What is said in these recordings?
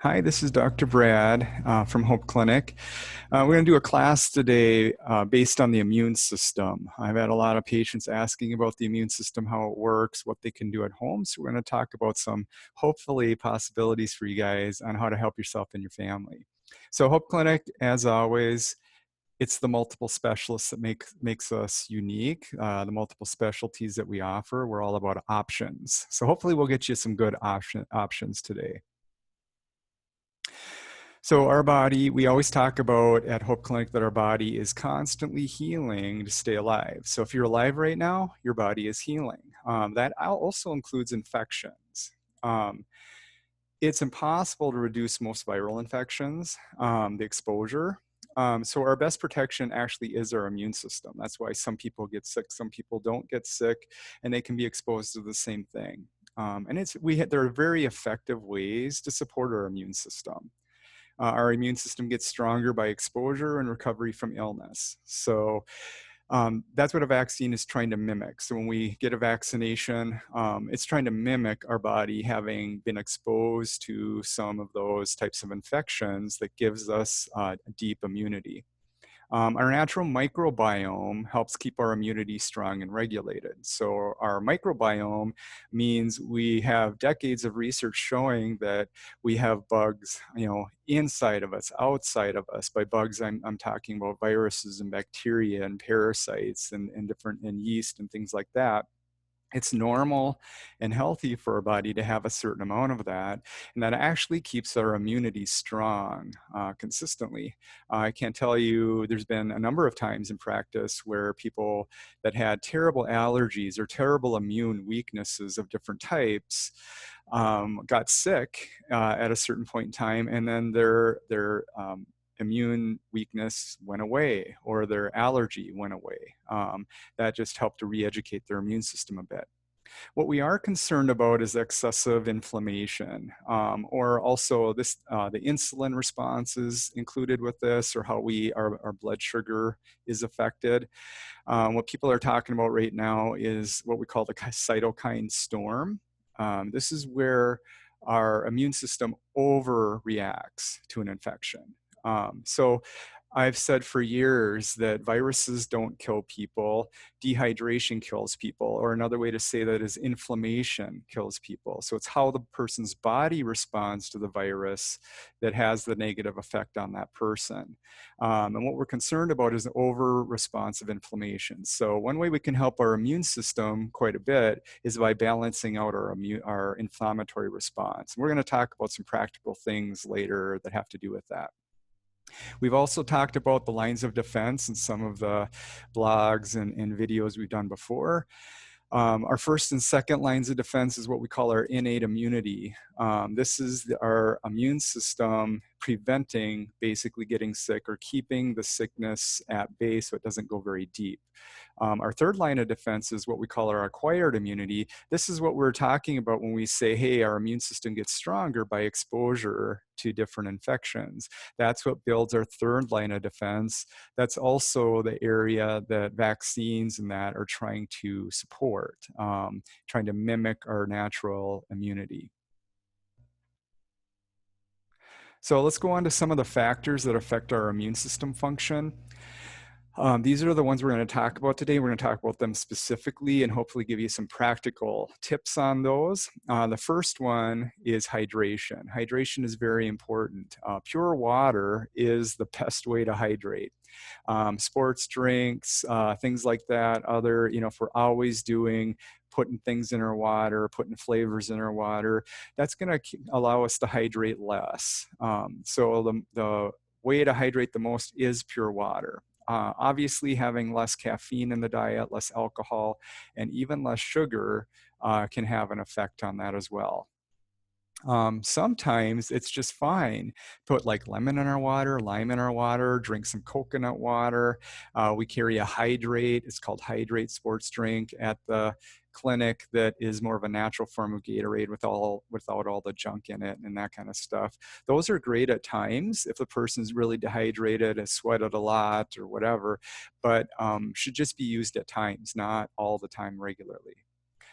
Hi, this is Dr. Brad from Hope Clinic. We're going to do a class today based on the immune system. I've had a lot of patients asking about the immune system, how it works, what they can do at home. So we're going to talk about some, hopefully, possibilities for you guys on how to help yourself and your family. So Hope Clinic, as always, it's the multiple specialists that makes us unique, the multiple specialties that we offer. We're all about options. So hopefully we'll get you some good options today. So our body, we always talk about at Hope Clinic that our body is constantly healing to stay alive. So if you're alive right now, your body is healing. That also includes infections. It's impossible to reduce most viral infections, the exposure. So our best protection actually is our immune system. That's why some people get sick, some people don't get sick, and they can be exposed to the same thing. There are very effective ways to support our immune system. Our immune system gets stronger by exposure and recovery from illness. So that's what a vaccine is trying to mimic. So when we get a vaccination, it's trying to mimic our body having been exposed to some of those types of infections that gives us deep immunity. Our natural microbiome helps keep our immunity strong and regulated. So our microbiome means we have decades of research showing that we have bugs, inside of us, outside of us. By bugs, I'm talking about viruses and bacteria and parasites and yeast and things like that. It's normal and healthy for our body to have a certain amount of that, and that actually keeps our immunity strong consistently. I can't tell you, there's been a number of times in practice where people that had terrible allergies or terrible immune weaknesses of different types got sick at a certain point in time, and then their immune weakness went away or their allergy went away. That just helped to re-educate their immune system a bit. What we are concerned about is excessive inflammation, or also the insulin response is included with this, or how our blood sugar is affected. What people are talking about right now is what we call the cytokine storm. This is where our immune system overreacts to an infection. So I've said for years that viruses don't kill people, dehydration kills people, or another way to say that is inflammation kills people. So it's how the person's body responds to the virus that has the negative effect on that person. And what we're concerned about is over-responsive inflammation. So one way we can help our immune system quite a bit is by balancing out our inflammatory response. And we're going to talk about some practical things later that have to do with that. We've also talked about the lines of defense in some of the blogs and videos we've done before. Our first and second lines of defense is what we call our innate immunity. This is our immune system preventing basically getting sick or keeping the sickness at bay so it doesn't go very deep. Our third line of defense is what we call our acquired immunity. This is what we're talking about when we say, hey, our immune system gets stronger by exposure to different infections. That's what builds our third line of defense. That's also the area that vaccines and that are trying to support, trying to mimic our natural immunity. So let's go on to some of the factors that affect our immune system function. These are the ones we're going to talk about today. We're going to talk about them specifically and hopefully give you some practical tips on those. The first one is hydration. Hydration is very important. Pure water is the best way to hydrate. Sports drinks, things like that, if we're always putting things in our water, putting flavors in our water, that's going to allow us to hydrate less. So the way to hydrate the most is pure water. Obviously, having less caffeine in the diet, less alcohol, and even less sugar can have an effect on that as well. Sometimes it's just fine. Put like lemon in our water, lime in our water, drink some coconut water. We carry a Hydrate. It's called Hydrate sports drink at the clinic that is more of a natural form of Gatorade without all the junk in it and that kind of stuff. Those are great at times if the person's really dehydrated, has sweated a lot or whatever, but should just be used at times, not all the time regularly.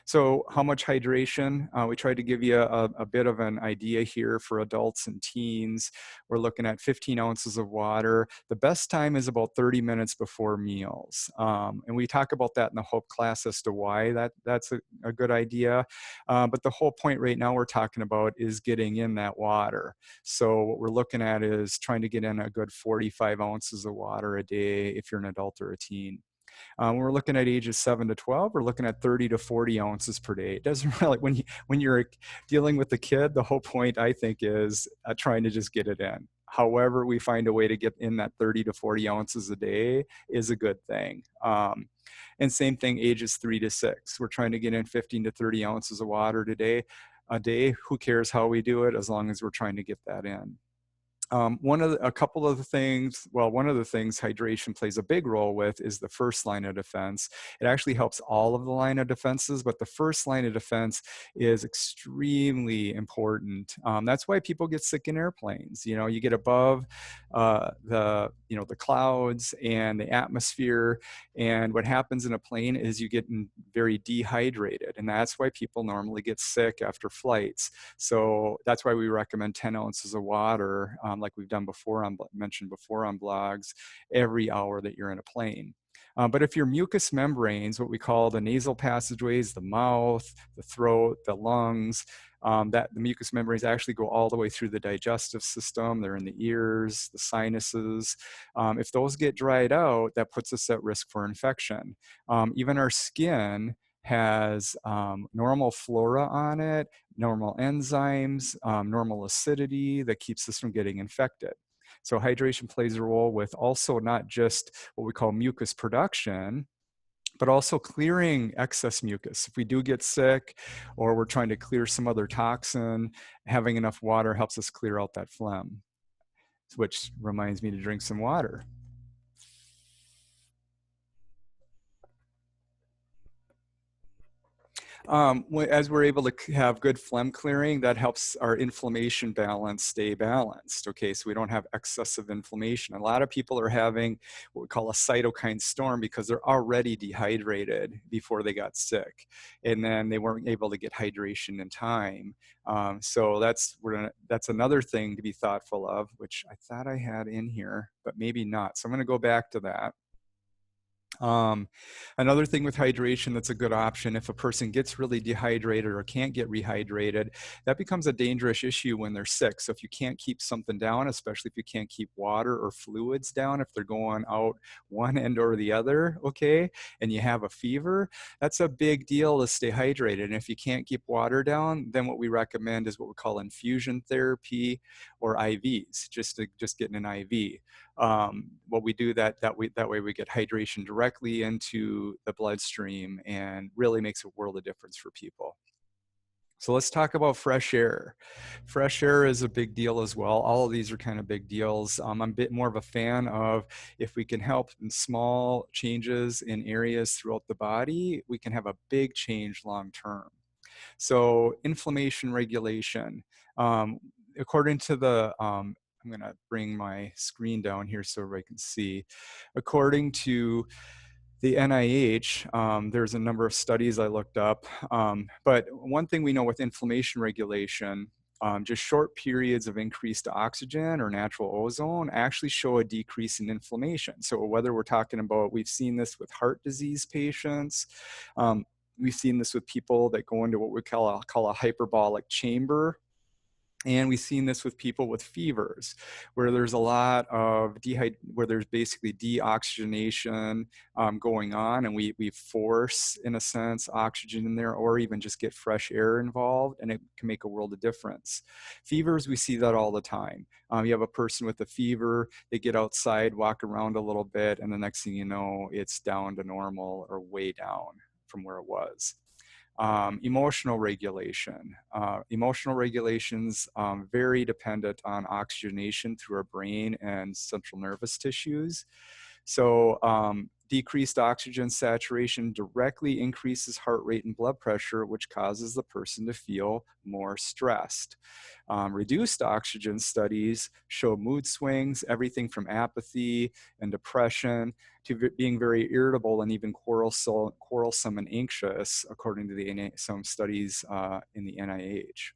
So how much hydration? We tried to give you a bit of an idea here for adults and teens. We're looking at 15 ounces of water. The best time is about 30 minutes before meals. And we talk about that in the HOPE class as to why that's a good idea. But the whole point right now we're talking about is getting in that water. So what we're looking at is trying to get in a good 45 ounces of water a day if you're an adult or a teen. When we're looking at ages 7 to 12, we're looking at 30 to 40 ounces per day. It doesn't really, when you're dealing with the kid, the whole point I think is trying to just get it in. However, we find a way to get in that 30 to 40 ounces a day is a good thing. And same thing, ages 3 to 6. We're trying to get in 15 to 30 ounces of water a day. Who cares how we do it, as long as we're trying to get that in. One of the things hydration plays a big role with is the first line of defense. It actually helps all of the line of defenses, but the first line of defense is extremely important. That's why people get sick in airplanes. You know, you get above the clouds and the atmosphere, and what happens in a plane is you get very dehydrated, and that's why people normally get sick after flights. So that's why we recommend 10 ounces of water, like we've done before, mentioned before on blogs, every hour that you're in a plane. But if your mucous membranes, what we call the nasal passageways, the mouth, the throat, the lungs, that the mucous membranes actually go all the way through the digestive system. They're in the ears, the sinuses. If those get dried out, that puts us at risk for infection. Even our skin has normal flora on it, normal enzymes, normal acidity that keeps us from getting infected. So hydration plays a role with also not just what we call mucus production, but also clearing excess mucus. If we do get sick or we're trying to clear some other toxin, having enough water helps us clear out that phlegm, which reminds me to drink some water. As we're able to have good phlegm clearing, that helps our inflammation balance stay balanced. Okay, so we don't have excessive inflammation. A lot of people are having what we call a cytokine storm because they're already dehydrated before they got sick, and then they weren't able to get hydration in time. So that's another thing to be thoughtful of, which I thought I had in here, but maybe not. So I'm going to go back to that. Another thing with hydration that's a good option, if a person gets really dehydrated or can't get rehydrated, that becomes a dangerous issue when they're sick. So if you can't keep something down, especially if you can't keep water or fluids down, if they're going out one end or the other, okay, and you have a fever, that's a big deal to stay hydrated. And if you can't keep water down, then what we recommend is what we call infusion therapy or IVs, just getting an IV. What we do that way we get hydration directly into the bloodstream and really makes a world of difference for people. So let's talk about fresh air. Fresh air is a big deal as well. All of these are kind of big deals. I'm a bit more of a fan of if we can help in small changes in areas throughout the body, we can have a big change long term. So inflammation regulation. According to the I'm going to bring my screen down here so everybody can see. According to the NIH, there's a number of studies I looked up. But one thing we know with inflammation regulation, just short periods of increased oxygen or natural ozone actually show a decrease in inflammation. So whether we're talking about, we've seen this with heart disease patients, we've seen this with people that go into what we call a hyperbolic chamber. And we've seen this with people with fevers, where there's a lot of where there's basically deoxygenation going on, and we force, in a sense, oxygen in there, or even just get fresh air involved, and it can make a world of difference. Fevers, we see that all the time. You have a person with a fever, they get outside, walk around a little bit, and the next thing you know, it's down to normal or way down from where it was. Emotional regulation. Emotional regulation's very dependent on oxygenation through our brain and central nervous tissues. So decreased oxygen saturation directly increases heart rate and blood pressure, which causes the person to feel more stressed. Reduced oxygen studies show mood swings, everything from apathy and depression to being very irritable and even quarrelsome and anxious, according to some studies in the NIH.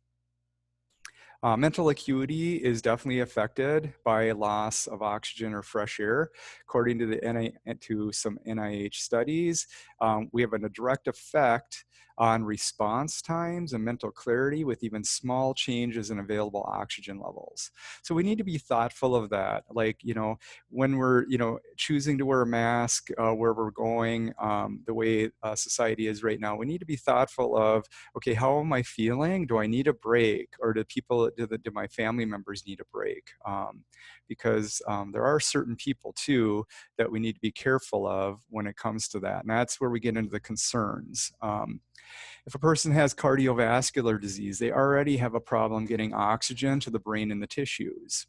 Mental acuity is definitely affected by loss of oxygen or fresh air. According to some NIH studies, we have a direct effect on response times and mental clarity with even small changes in available oxygen levels. So we need to be thoughtful of that. Like, when we're, choosing to wear a mask where we're going, the way society is right now, we need to be thoughtful of, okay, how am I feeling? Do I need a break? Or do my family members need a break? Because there are certain people too that we need to be careful of when it comes to that. And that's where we get into the concerns. If a person has cardiovascular disease, they already have a problem getting oxygen to the brain and the tissues.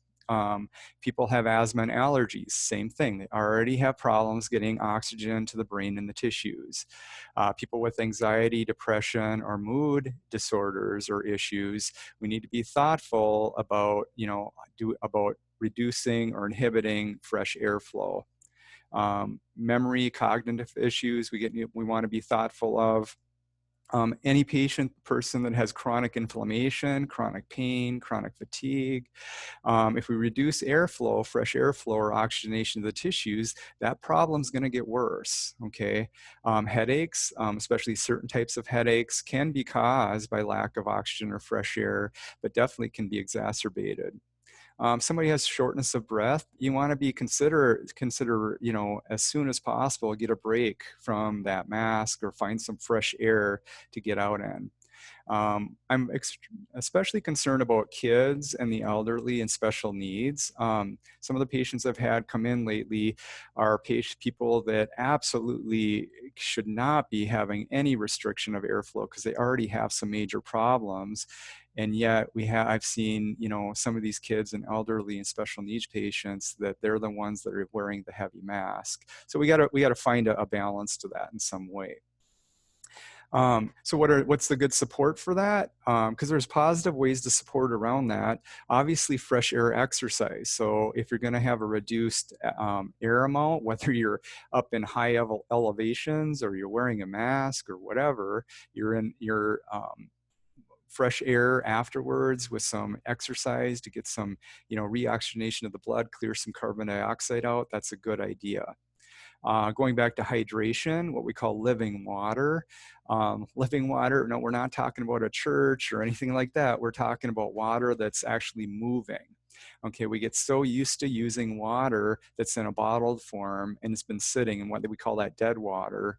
People have asthma and allergies, same thing. They already have problems getting oxygen to the brain and the tissues. People with anxiety, depression, or mood disorders or issues, we need to be thoughtful about, about reducing or inhibiting fresh airflow. Memory, cognitive issues, we want to be thoughtful of. Any person that has chronic inflammation, chronic pain, chronic fatigue, if we reduce airflow, fresh airflow or oxygenation to the tissues, that problem's going to get worse, okay? Headaches, especially certain types of headaches, can be caused by lack of oxygen or fresh air, but definitely can be exacerbated. Somebody has shortness of breath, you want to be consider, as soon as possible, get a break from that mask or find some fresh air to get out in. I'm especially concerned about kids and the elderly and special needs. Some of the patients I've had come in lately are people that absolutely should not be having any restriction of airflow because they already have some major problems. And yet I've seen, some of these kids and elderly and special needs patients that they're the ones that are wearing the heavy mask. So we gotta find a balance to that in some way. So what's the good support for that? Because there's positive ways to support around that. Obviously, fresh air exercise. So if you're going to have a reduced air amount, whether you're up in high elevations or you're wearing a mask or whatever, you're in your fresh air afterwards with some exercise to get some, reoxygenation of the blood, clear some carbon dioxide out. That's a good idea. Going back to hydration, what we call living water. Living water, no, we're not talking about a church or anything like that. We're talking about water that's actually moving. Okay, we get so used to using water that's in a bottled form and it's been sitting, and what we call that dead water.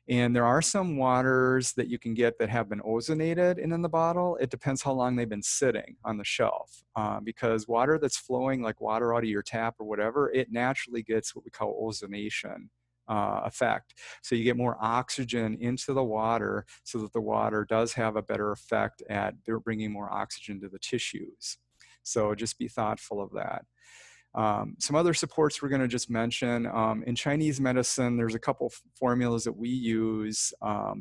And there are some waters that you can get that have been ozonated in the bottle. It depends how long they've been sitting on the shelf. Because water that's flowing, like water out of your tap or whatever, it naturally gets what we call ozonation effect. So you get more oxygen into the water so that the water does have a better effect at bringing more oxygen to the tissues. So just be thoughtful of that. Some other supports we're going to just mention. In Chinese medicine, there's a couple formulas that we use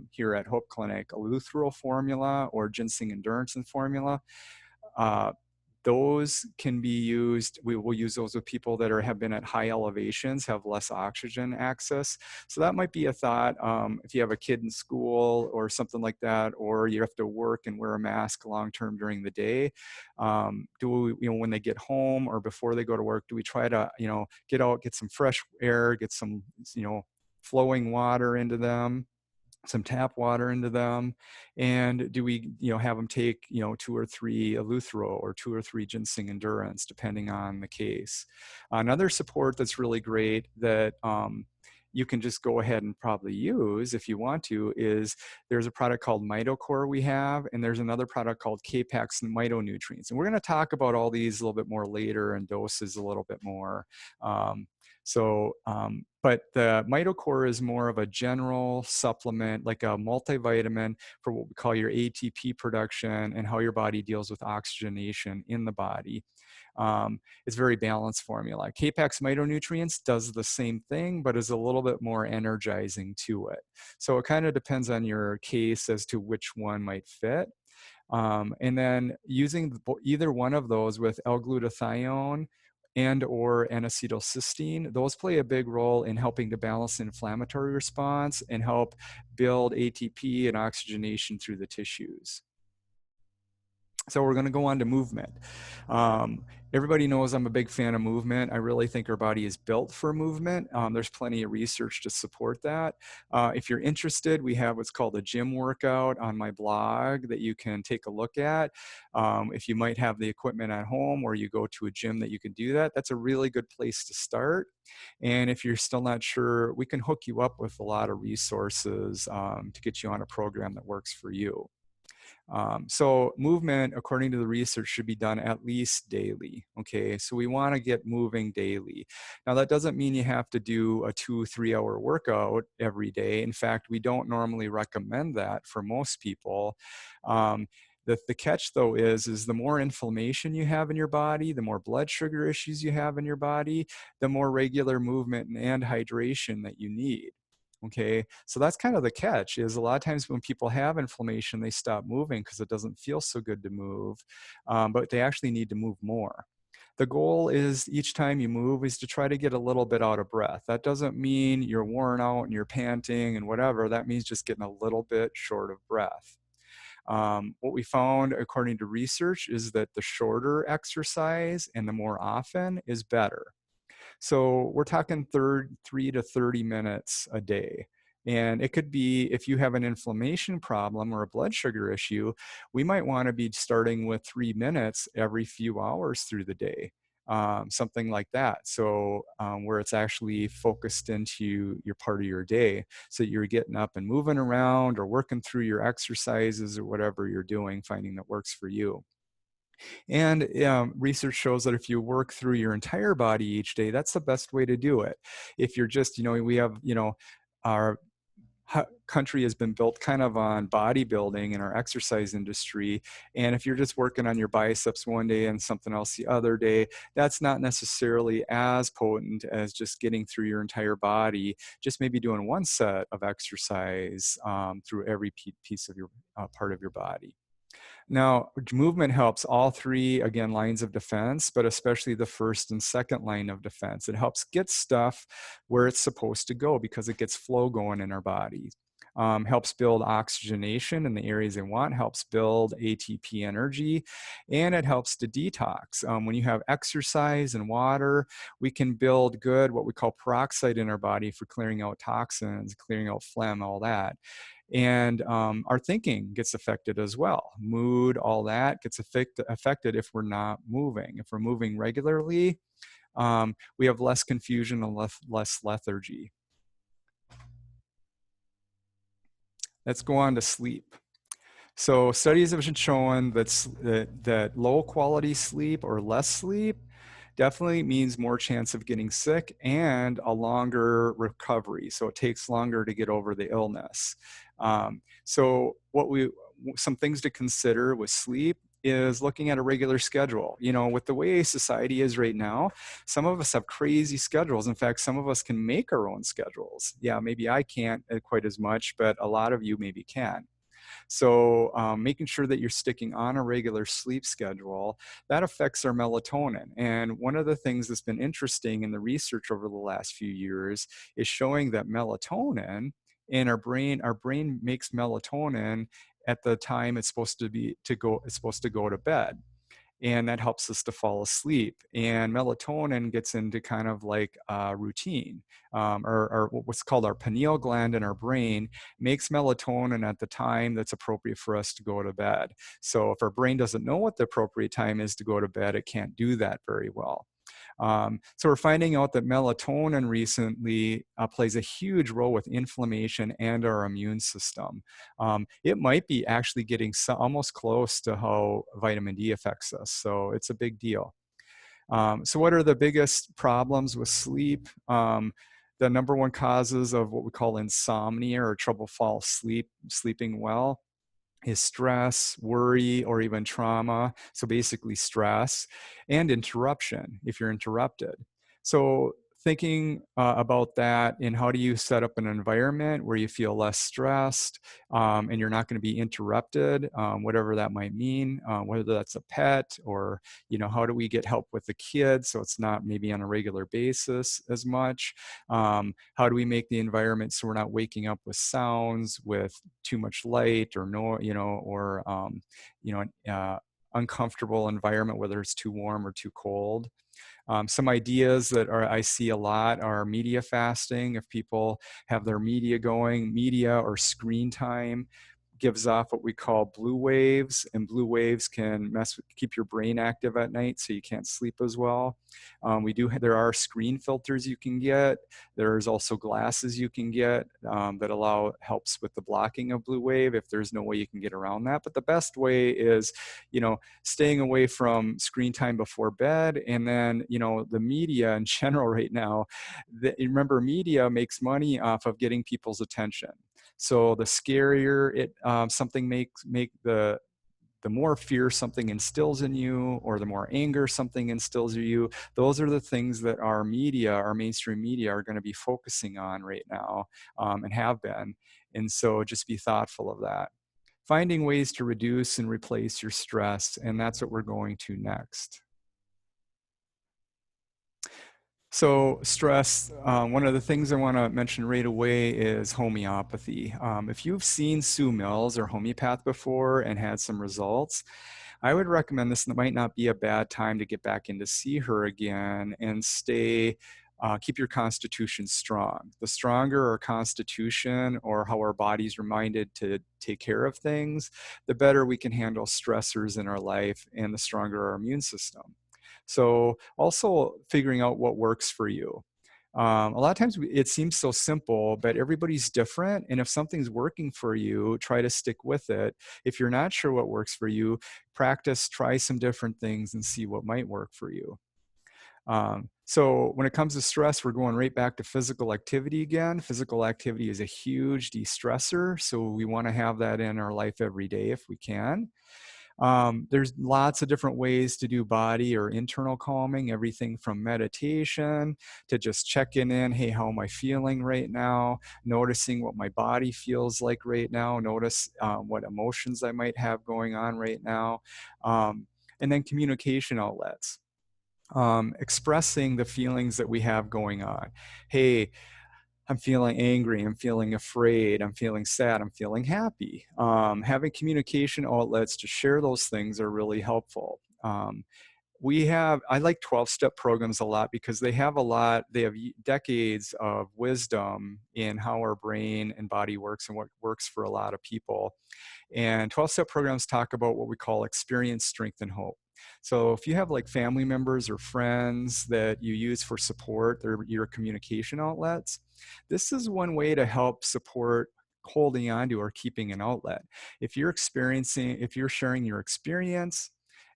here at Hope Clinic, a Lutheran formula or Ginseng endurance formula. Those can be used, we will use those with people that have been at high elevations, have less oxygen access. So that might be a thought if you have a kid in school or something like that, or you have to work and wear a mask long-term during the day. When they get home or before they go to work, do we try to, get out, get some fresh air, get some, flowing water into them, some tap water into them, and do we have them take 2 or 3 Eleuthero or 2 or 3 Ginseng endurance depending on the case. Another support that's really great that you can just go ahead and probably use if you want to is there's a product called Mitocore we have, and there's another product called Capax and Mitonutrients, and we're going to talk about all these a little bit more later and doses a little bit more. So, but the mitochore is more of a general supplement, like a multivitamin for what we call your ATP production and how your body deals with oxygenation in the body. It's very balanced formula. Capax Mitonutrients does the same thing, but is a little bit more energizing to it. So it kind of depends on your case as to which one might fit. And then using either one of those with L-glutathione and or N-acetylcysteine, those play a big role in helping to balance the inflammatory response and help build ATP and oxygenation through the tissues. So we're going to go on to movement. Everybody knows I'm a big fan of movement. I really think our body is built for movement. There's plenty of research to support that. If you're interested, we have what's called a gym workout on my blog that you can take a look at. If you might have the equipment at home or you go to a gym that you can do that, that's a really good place to start. And if you're still not sure, we can hook you up with a lot of resources to get you on a program that works for you. So movement, according to the research, should be done at least daily. Okay, so we want to get moving daily. Now that doesn't mean you have to do a 2-3 hour workout every day. In fact, we don't normally recommend that for most people. The catch though is the more inflammation you have in your body, the more blood sugar issues you have in your body, the more regular movement and hydration that you need. Okay, so that's kind of the catch, is a lot of times when people have inflammation, they stop moving because it doesn't feel so good to move, but they actually need to move more. The goal is each time you move is to try to get a little bit out of breath. That doesn't mean you're worn out and you're panting and whatever. That means just getting a little bit short of breath. What we found according to research is that the shorter exercise and the more often is better. So we're talking 3 to 30 minutes a day. And it could be, if you have an inflammation problem or a blood sugar issue, we might want to be starting with 3 minutes every few hours through the day, something like that. So where it's actually focused into your part of your day, so you're getting up and moving around or working through your exercises or whatever you're doing, finding that works for you. And research shows that if you work through your entire body each day, that's the best way to do it. If you're just, we have, our country has been built kind of on bodybuilding and our exercise industry. And if you're just working on your biceps one day and something else the other day, that's not necessarily as potent as just getting through your entire body, just maybe doing one set of exercise through every piece of your part of your body. Now, movement helps all three, again, lines of defense, but especially the first and second line of defense. It helps get stuff where it's supposed to go because it gets flow going in our bodies. Helps build oxygenation in the areas they want, helps build ATP energy, and it helps to detox. When you have exercise and water, we can build good, what we call peroxide in our body for clearing out toxins, clearing out phlegm, all that. And our thinking gets affected as well. Mood, all that gets affected if we're not moving. If we're moving regularly, we have less confusion and less lethargy. Let's go on to sleep. So studies have been showing that low quality sleep or less sleep definitely means more chance of getting sick and a longer recovery. So it takes longer to get over the illness. So some things to consider with sleep is looking at a regular schedule. With the way society is right now, some of us have crazy schedules. In fact, some of us can make our own schedules. Yeah, maybe I can't quite as much, but a lot of you maybe can. So making sure that you're sticking on a regular sleep schedule, that affects our melatonin. And one of the things that's been interesting in the research over the last few years is showing that melatonin in our brain makes melatonin at the time it's supposed to go to bed. And that helps us to fall asleep. And melatonin gets into kind of like a routine, or what's called our pineal gland in our brain makes melatonin at the time that's appropriate for us to go to bed. So if our brain doesn't know what the appropriate time is to go to bed, it can't do that very well. So we're finding out that melatonin recently plays a huge role with inflammation and our immune system. It might be actually getting almost close to how vitamin D affects us. So it's a big deal. So what are the biggest problems with sleep? The number one causes of what we call insomnia or trouble fall asleep, sleeping well, is stress, worry, or even trauma. So basically stress and interruption, if you're interrupted. So thinking about that, and how do you set up an environment where you feel less stressed and you're not going to be interrupted, whatever that might mean, whether that's a pet or, how do we get help with the kids so it's not maybe on a regular basis as much? How do we make the environment so we're not waking up with sounds, with too much light or no, or uncomfortable environment, whether it's too warm or too cold. Some ideas that I see a lot are media fasting. If people have their media going, media or screen time gives off what we call blue waves, and blue waves can keep your brain active at night, so you can't sleep as well. There are screen filters you can get. There's also glasses you can get that helps with the blocking of blue wave if there's no way you can get around that. But the best way is, staying away from screen time before bed, and then, the media in general right now. Remember, media makes money off of getting people's attention. So the scarier something the more fear something instills in you, or the more anger something instills in you, those are the things that our mainstream media are going to be focusing on right now, and have been. And so just be thoughtful of that. Finding ways to reduce and replace your stress, and that's what we're going to next. So stress, one of the things I want to mention right away is homeopathy. If you've seen Sue Mills or homeopath before and had some results, I would recommend this might not be a bad time to get back in to see her again and keep your constitution strong. The stronger our constitution, or how our body's reminded to take care of things, the better we can handle stressors in our life, and the stronger our immune system. So also figuring out what works for you. A lot of times it seems so simple, but everybody's different. And if something's working for you, try to stick with it. If you're not sure what works for you, try some different things and see what might work for you. So when it comes to stress, we're going right back to physical activity again. Physical activity is a huge de-stressor, so we want to have that in our life every day if we can. There's lots of different ways to do body or internal calming, everything from meditation to just checking in. Hey, how am I feeling right now? Noticing what my body feels like right now. Notice what emotions I might have going on right now. And then communication outlets. Expressing the feelings that we have going on. Hey, I'm feeling angry, I'm feeling afraid, I'm feeling sad, I'm feeling happy. Having communication outlets to share those things are really helpful. I like 12-step programs a lot because they have decades of wisdom in how our brain and body works and what works for a lot of people. And 12-step programs talk about what we call experience, strength, and hope. So if you have like family members or friends that you use for support, they're your communication outlets, this is one way to help support holding on to or keeping an outlet. If you're sharing your experience,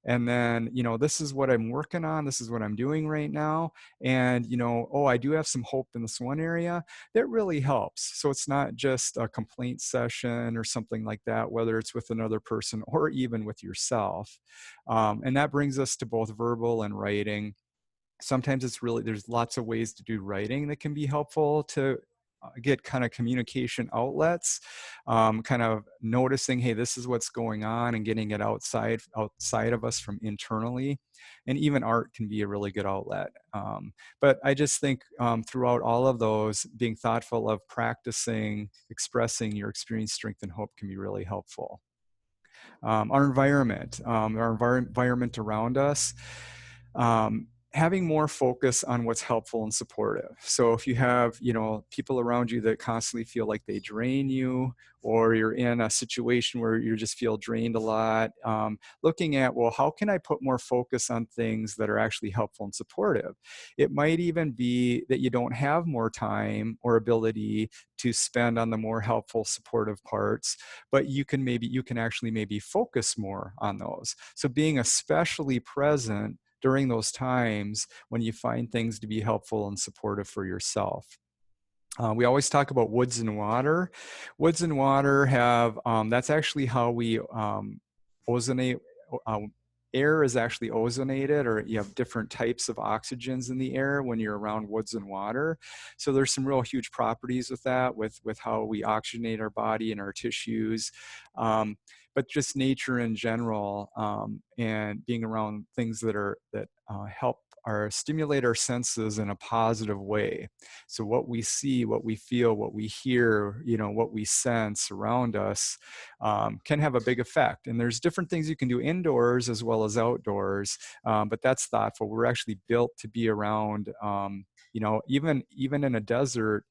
and then, this is what I'm working on, this is what I'm doing right now, and, I do have some hope in this one area, that really helps. So it's not just a complaint session or something like that, whether it's with another person or even with yourself. And that brings us to both verbal and writing. Sometimes there's lots of ways to do writing that can be helpful to get kind of communication outlets, kind of noticing, hey, this is what's going on, and getting it outside of us from internally. And even art can be a really good outlet. But I just think throughout all of those, being thoughtful of practicing expressing your experience, strength, and hope can be really helpful. Our environment around us, having more focus on what's helpful and supportive. So if you have, people around you that constantly feel like they drain you, or you're in a situation where you just feel drained a lot, looking at, well, how can I put more focus on things that are actually helpful and supportive? It might even be that you don't have more time or ability to spend on the more helpful, supportive parts, but you can actually maybe focus more on those. So being especially present during those times when you find things to be helpful and supportive for yourself. We always talk about woods and water. Woods and water have, that's actually how we ozonate. Air is actually ozonated, or you have different types of oxygens in the air when you're around woods and water. So there's some real huge properties with that, with how we oxygenate our body and our tissues. But just nature in general, and being around things that help stimulate our senses in a positive way. So what we see, what we feel, what we hear, what we sense around us can have a big effect. And there's different things you can do indoors as well as outdoors, but that's thoughtful. We're actually built to be around, even in a desert,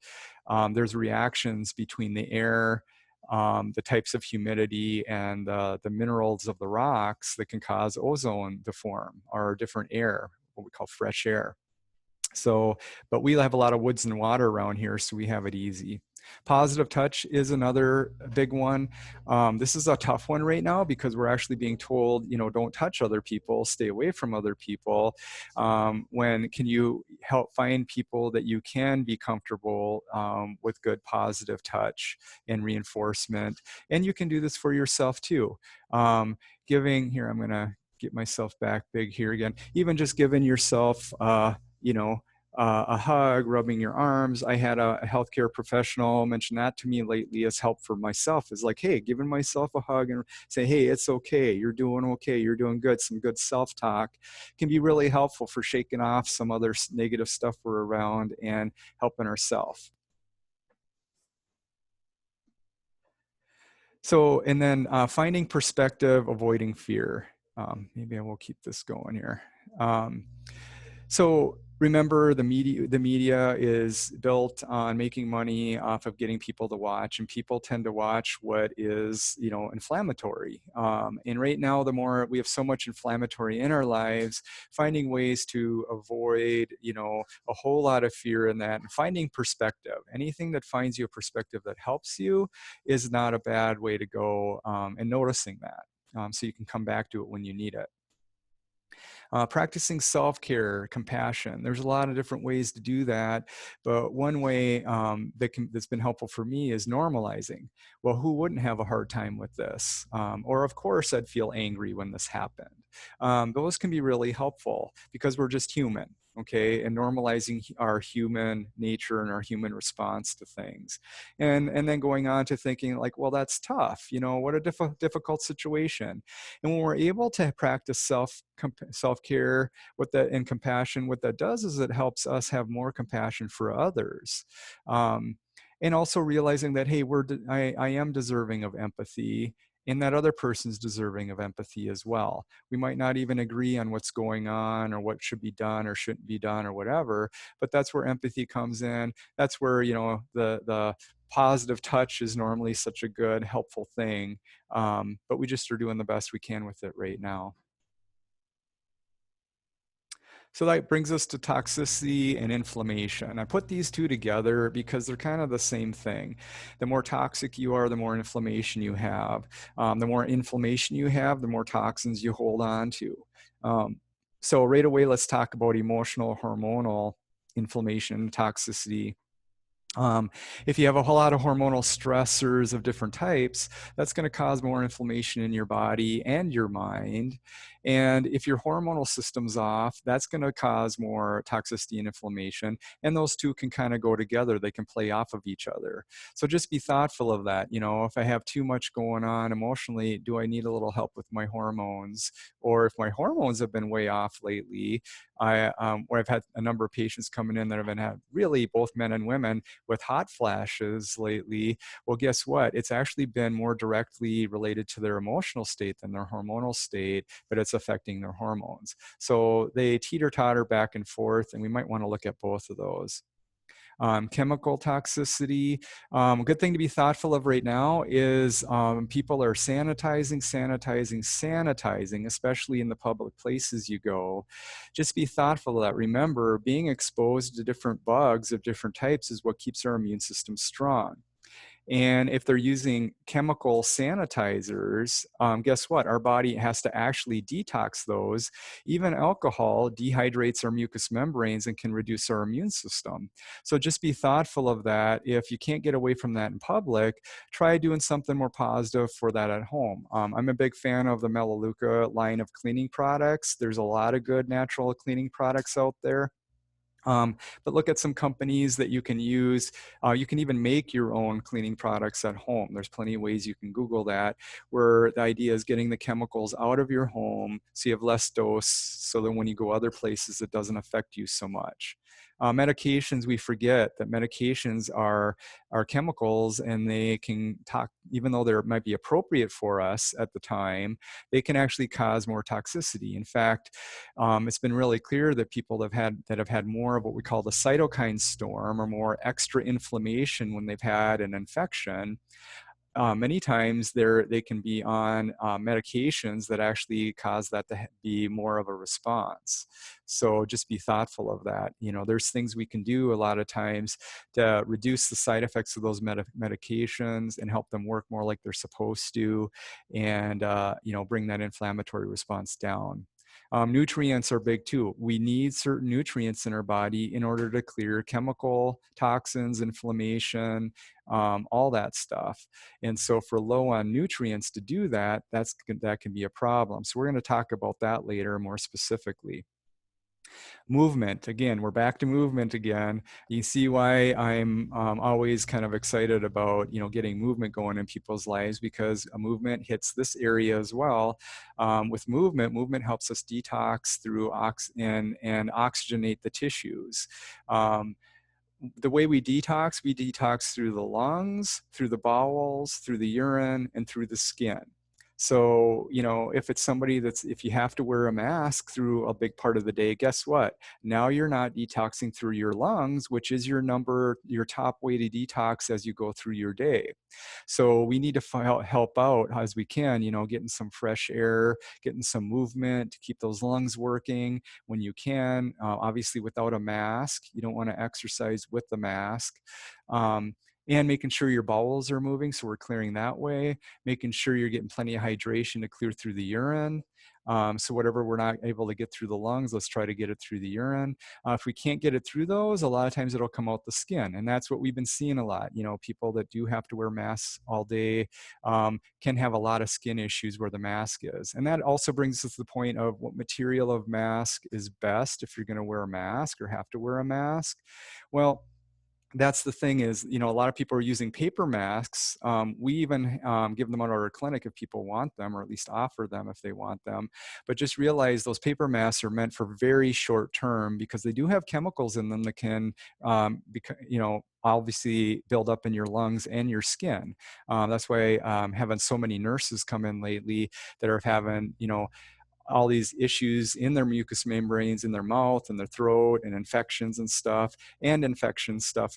there's reactions between the air, the types of humidity, and the minerals of the rocks that can cause ozone to form, or different air, what we call fresh air. So, but we have a lot of woods and water around here, so we have it easy. Positive touch is another big one. This is a tough one right now because we're actually being told, don't touch other people, stay away from other people. When can you help find people that you can be comfortable with good positive touch and reinforcement? And you can do this for yourself too. Giving, here, I'm gonna get myself back big here again, even just giving yourself, a hug, rubbing your arms. I had a healthcare professional mention that to me lately as help for myself, is like, hey, giving myself a hug and say, hey, it's okay, you're doing okay, you're doing good. Some good self-talk can be really helpful for shaking off some other negative stuff we're around and helping ourselves. So, and then finding perspective, avoiding fear. Maybe I will keep this going here. So remember, the media is built on making money off of getting people to watch, and people tend to watch what is, inflammatory. And right now, the more we have so much inflammatory in our lives, finding ways to avoid, a whole lot of fear in that, and finding perspective. Anything that finds you a perspective that helps you is not a bad way to go, and noticing that, so you can come back to it when you need it. Practicing self-care, compassion. There's a lot of different ways to do that, but one way that's been helpful for me is normalizing. Well, who wouldn't have a hard time with this? Or of course I'd feel angry when this happened. Those can be really helpful because we're just human. Okay, and normalizing our human nature and our human response to things, and then going on to thinking like, well, that's tough. What a difficult situation. And when we're able to practice self-care with that and compassion, what that does is it helps us have more compassion for others. And also realizing that, hey, I am deserving of empathy, and that other person's deserving of empathy as well. We might not even agree on what's going on or what should be done or shouldn't be done or whatever, but that's where empathy comes in. That's where, the positive touch is normally such a good, helpful thing, but we just are doing the best we can with it right now. So that brings us to toxicity and inflammation. I put these two together because they're kind of the same thing. The more toxic you are, the more inflammation you have. The more inflammation you have, the more toxins you hold on to. So right away, let's talk about emotional, hormonal inflammation and toxicity. If you have a whole lot of hormonal stressors of different types, that's going to cause more inflammation in your body and your mind. And if your hormonal system's off, that's going to cause more toxicity and inflammation. And those two can kind of go together. They can play off of each other. So just be thoughtful of that. If I have too much going on emotionally, do I need a little help with my hormones? Or if my hormones have been way off lately, where I've had a number of patients coming in that have had really both men and women with hot flashes lately. Well, guess what? It's actually been more directly related to their emotional state than their hormonal state, but it's affecting their hormones. So they teeter-totter back and forth, and we might want to look at both of those. Chemical toxicity. A good thing to be thoughtful of right now is people are sanitizing, especially in the public places you go. Just be thoughtful of that. Remember, being exposed to different bugs of different types is what keeps our immune system strong. And if they're using chemical sanitizers, guess what? Our body has to actually detox those. Even alcohol dehydrates our mucous membranes and can reduce our immune system. So just be thoughtful of that. If you can't get away from that in public, try doing something more positive for that at home. I'm a big fan of the Melaleuca line of cleaning products. There's a lot of good natural cleaning products out there. But look at some companies that you can use. You can even make your own cleaning products at home. There's plenty of ways you can Google that, where the idea is getting the chemicals out of your home so you have less dose, so that when you go other places, it doesn't affect you so much. Medications, we forget that medications are chemicals, and they can talk, even though they might be appropriate for us at the time, they can actually cause more toxicity. In fact, it's been really clear that people that have had more of what we call the cytokine storm, or more extra inflammation when they've had an infection, many times they can be on medications that actually cause that to be more of a response. So just be thoughtful of that. You know, there's things we can do a lot of times to reduce the side effects of those medications and help them work more like they're supposed to, and you know, bring that inflammatory response down. Nutrients are big too. We need certain nutrients in our body in order to clear chemical toxins, inflammation, all that stuff. And so for low on nutrients to do that, that can be a problem. So we're going to talk about that later more specifically. Movement, again, we're back to movement again. You see why I'm always kind of excited about, you know, getting movement going in people's lives, because a movement hits this area as well. With movement helps us detox through and oxygenate the tissues. The way we detox through the lungs, through the bowels, through the urine, and through the skin. So, you know, if it's somebody if you have to wear a mask through a big part of the day, guess what? Now you're not detoxing through your lungs, which is your top way to detox as you go through your day. So we need to help out as we can, you know, getting some fresh air, getting some movement to keep those lungs working when you can. Obviously, without a mask, you don't want to exercise with the mask. And making sure your bowels are moving, so we're clearing that way. Making sure you're getting plenty of hydration to clear through the urine. So whatever we're not able to get through the lungs, let's try to get it through the urine. If we can't get it through those, a lot of times it'll come out the skin. And that's what we've been seeing a lot. You know, people that do have to wear masks all day can have a lot of skin issues where the mask is. And that also brings us to the point of what material of mask is best if you're going to wear a mask or have to wear a mask. Well, that's the thing is, you know, a lot of people are using paper masks. We even give them out at our clinic if people want them, or at least offer them if they want them. But just realize those paper masks are meant for very short term, because they do have chemicals in them that can, you know, obviously build up in your lungs and your skin. That's why having so many nurses come in lately that are having, you know, all these issues in their mucous membranes, in their mouth and their throat, and infections and stuff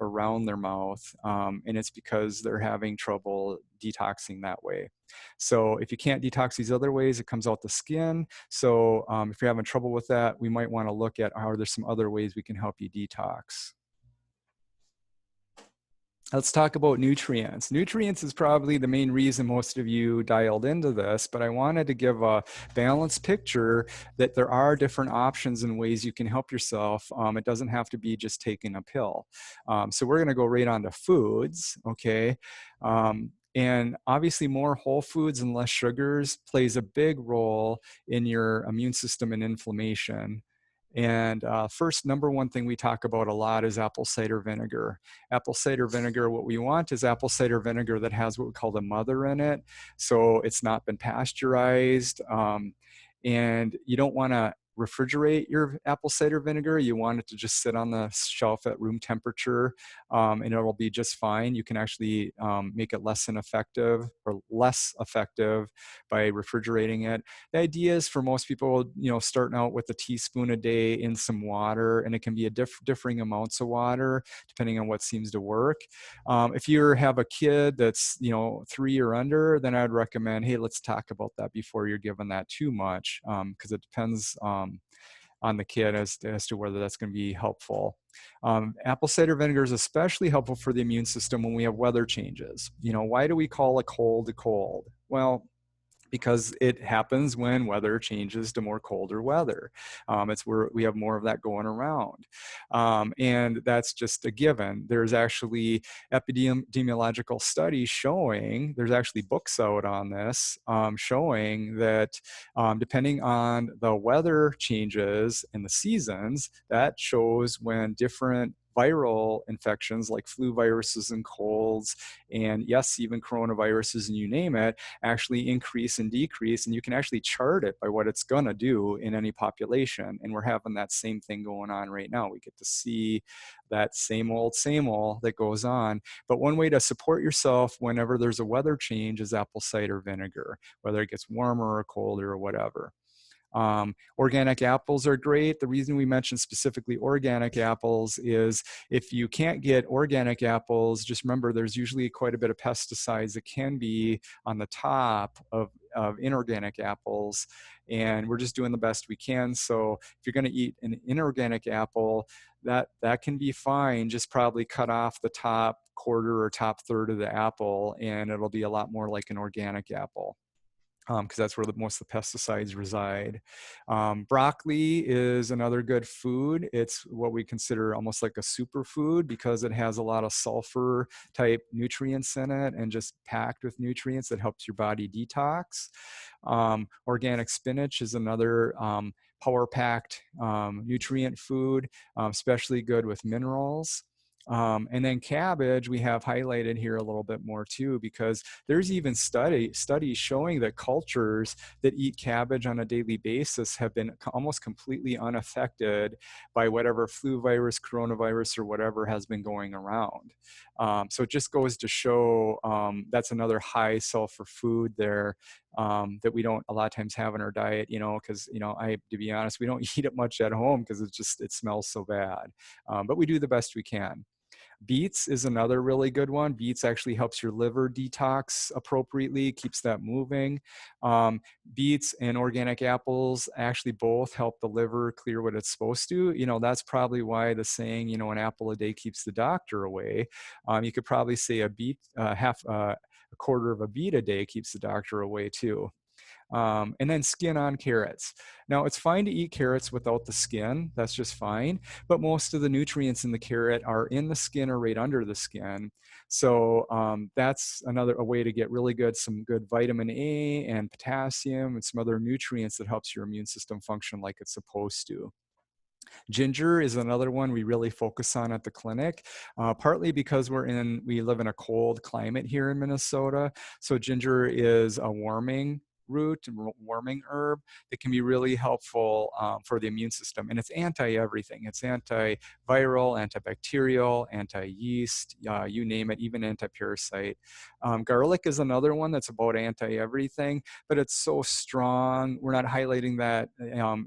around their mouth. And it's because they're having trouble detoxing that way. So if you can't detox these other ways, it comes out the skin. So if you're having trouble with that, we might want to look at how there's some other ways we can help you detox. Let's talk about nutrients. Nutrients is probably the main reason most of you dialed into this, but I wanted to give a balanced picture that there are different options and ways you can help yourself. It doesn't have to be just taking a pill. So we're going to go right on to foods, okay? And obviously more whole foods and less sugars plays a big role in your immune system and inflammation. And first, number one thing we talk about a lot is apple cider vinegar. Apple cider vinegar, what we want is apple cider vinegar that has what we call the mother in it. So it's not been pasteurized. And you don't want to refrigerate your apple cider vinegar. You want it to just sit on the shelf at room temperature, and it'll be just fine. You can actually make it less effective by refrigerating it. The idea is for most people, you know, starting out with a teaspoon a day in some water, and it can be a differing amounts of water depending on what seems to work. If you have a kid that's, you know, 3 or under, then I'd recommend, hey, let's talk about that before you're giving that too much, because it depends on the kid as to whether that's going to be helpful. Apple cider vinegar is especially helpful for the immune system when we have weather changes. You know, why do we call a cold a cold? Well, because it happens when weather changes to more colder weather. It's where we have more of that going around. And that's just a given. There's actually epidemiological studies showing, there's actually books out on this, showing that depending on the weather changes and the seasons, that shows when different viral infections like flu viruses and colds, and yes, even coronaviruses and you name it, actually increase and decrease. And you can actually chart it by what it's gonna do in any population. And we're having that same thing going on right now. We get to see that same old that goes on. But one way to support yourself whenever there's a weather change is apple cider vinegar, whether it gets warmer or colder or whatever. Organic apples are great. The reason we mentioned specifically organic apples is if you can't get organic apples, just remember there's usually quite a bit of pesticides that can be on the top of inorganic apples, and we're just doing the best we can. So if you're going to eat an inorganic apple, that can be fine. Just probably cut off the top quarter or top third of the apple, and it'll be a lot more like an organic apple, because that's where most of the pesticides reside. Broccoli is another good food. It's what we consider almost like a superfood because it has a lot of sulfur type nutrients in it and just packed with nutrients that helps your body detox. Organic spinach is another power-packed nutrient food, especially good with minerals. And then cabbage, we have highlighted here a little bit more too, because there's even studies showing that cultures that eat cabbage on a daily basis have been almost completely unaffected by whatever flu virus, coronavirus, or whatever has been going around. So it just goes to show that's another high sulfur food there that we don't a lot of times have in our diet, you know, because, you know, to be honest, we don't eat it much at home because it smells so bad. But we do the best we can. Beets is another really good one. Beets actually helps your liver detox appropriately, keeps that moving. Beets and organic apples actually both help the liver clear what it's supposed to. You know, that's probably why the saying, you know, an apple a day keeps the doctor away. You could probably say a quarter of a beet a day keeps the doctor away too. And then skin on carrots. Now, it's fine to eat carrots without the skin. That's just fine. But most of the nutrients in the carrot are in the skin or right under the skin. So that's a way to get really some good vitamin A and potassium and some other nutrients that helps your immune system function like it's supposed to. Ginger is another one we really focus on at the clinic, partly because we live in a cold climate here in Minnesota. So ginger is a warming root, warming herb that can be really helpful for the immune system. And it's anti-everything. It's antiviral, antibacterial, anti-yeast, you name it, even anti-parasite. Garlic is another one that's about anti-everything, but it's so strong. We're not highlighting that.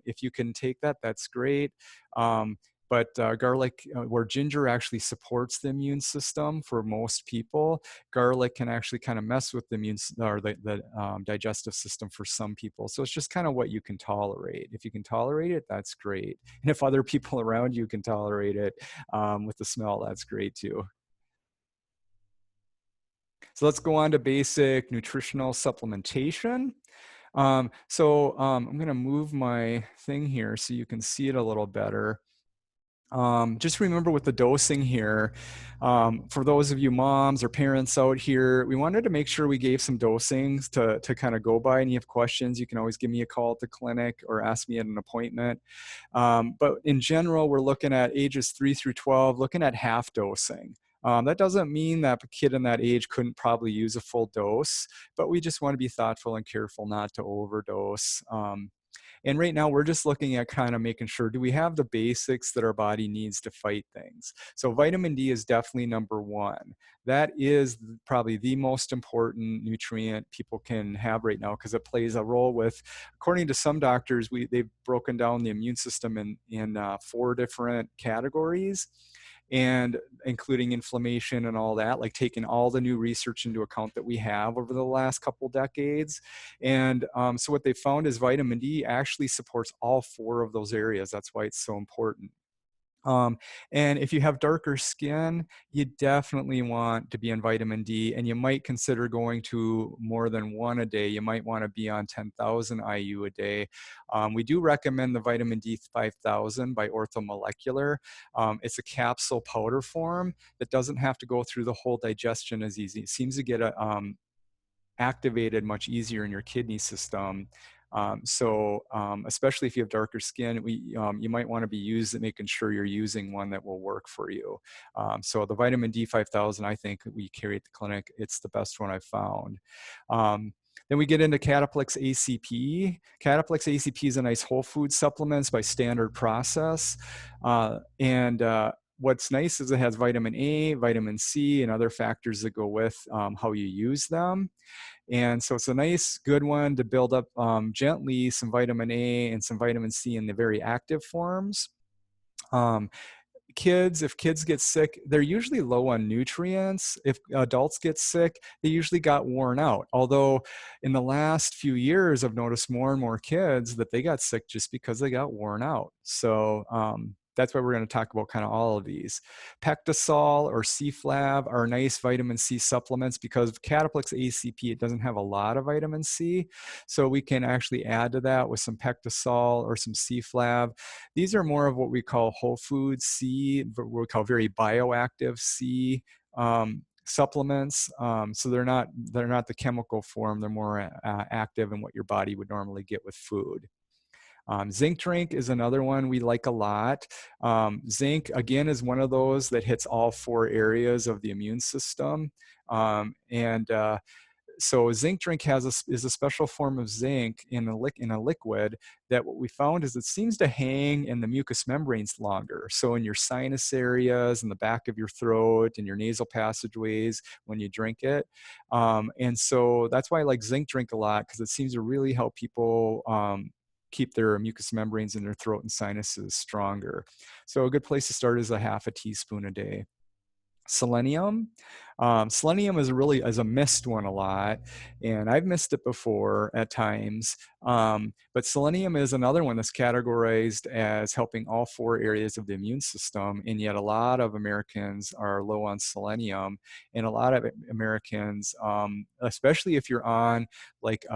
If you can take that, that's great. But garlic, where ginger actually supports the immune system for most people, garlic can actually kind of mess with the digestive system for some people. So it's just kind of what you can tolerate. If you can tolerate it, that's great. And if other people around you can tolerate it with the smell, that's great too. So let's go on to basic nutritional supplementation. I'm going to move my thing here so you can see it a little better. Just remember with the dosing here, for those of you moms or parents out here, we wanted to make sure we gave some dosings to kind of go by. And you have questions, you can always give me a call at the clinic or ask me at an appointment. But in general, we're looking at ages 3 through 12, looking at half dosing. That doesn't mean that a kid in that age couldn't probably use a full dose, but we just want to be thoughtful and careful not to overdose. And right now we're just looking at kind of making sure, do we have the basics that our body needs to fight things? So vitamin D is definitely number one. That is probably the most important nutrient people can have right now because it plays a role with, according to some doctors, they've broken down the immune system in 4 different categories. and including inflammation and all that, like taking all the new research into account that we have over the last couple decades. And so what they found is vitamin D actually supports all 4 of those areas. That's why it's so important. And if you have darker skin, you definitely want to be on vitamin D, and you might consider going to more than 1 a day. You might want to be on 10,000 IU a day. We do recommend the vitamin D 5000 by Orthomolecular. It's a capsule powder form that doesn't have to go through the whole digestion as easy. It seems to get activated much easier in your kidney system. Especially if you have darker skin, you might want to be making sure you're using one that will work for you. So the vitamin D 5000, I think we carry at the clinic, it's the best one I've found. Then we get into Cataplex ACP. Cataplex ACP is a nice whole food supplements by Standard Process. What's nice is it has vitamin A, vitamin C, and other factors that go with how you use them. And so it's a nice, good one to build up gently some vitamin A and some vitamin C in the very active forms. If kids get sick, they're usually low on nutrients. If adults get sick, they usually got worn out. Although in the last few years, I've noticed more and more kids that they got sick just because they got worn out. So that's why we're going to talk about kind of all of these. Pectosol or C-Flav are nice vitamin C supplements because Cataplex ACP, it doesn't have a lot of vitamin C. So we can actually add to that with some Pectosol or some C-Flav. These are more of what we call whole food C, what we call very bioactive C supplements. So they're not the chemical form. They're more active in what your body would normally get with food. Zinc Drink is another one we like a lot. Zinc, again, is one of those that hits all 4 areas of the immune system. So Zinc Drink is a special form of zinc in a liquid that what we found is it seems to hang in the mucous membranes longer. So in your sinus areas, in the back of your throat, in your nasal passageways when you drink it. And so that's why I like Zinc Drink a lot, because it seems to really help people keep their mucous membranes in their throat and sinuses stronger. So a good place to start is a half a teaspoon a day. Selenium. Selenium is a missed one a lot, and I've missed it before at times. But selenium is another one that's categorized as helping all 4 areas of the immune system, and yet a lot of Americans are low on selenium, and a lot of Americans, especially if you're on like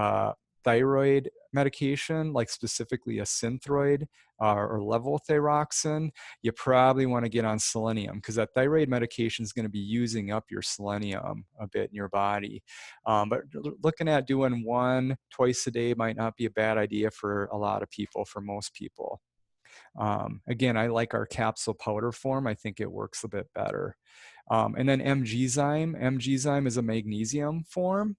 thyroid medication, like specifically a Synthroid or levothyroxine, you probably want to get on selenium because that thyroid medication is going to be using up your selenium a bit in your body. But looking at doing 1 twice a day might not be a bad idea for a lot of people, for most people. Again, I like our capsule powder form. I think it works a bit better. And then MGzyme. MGzyme is a magnesium form.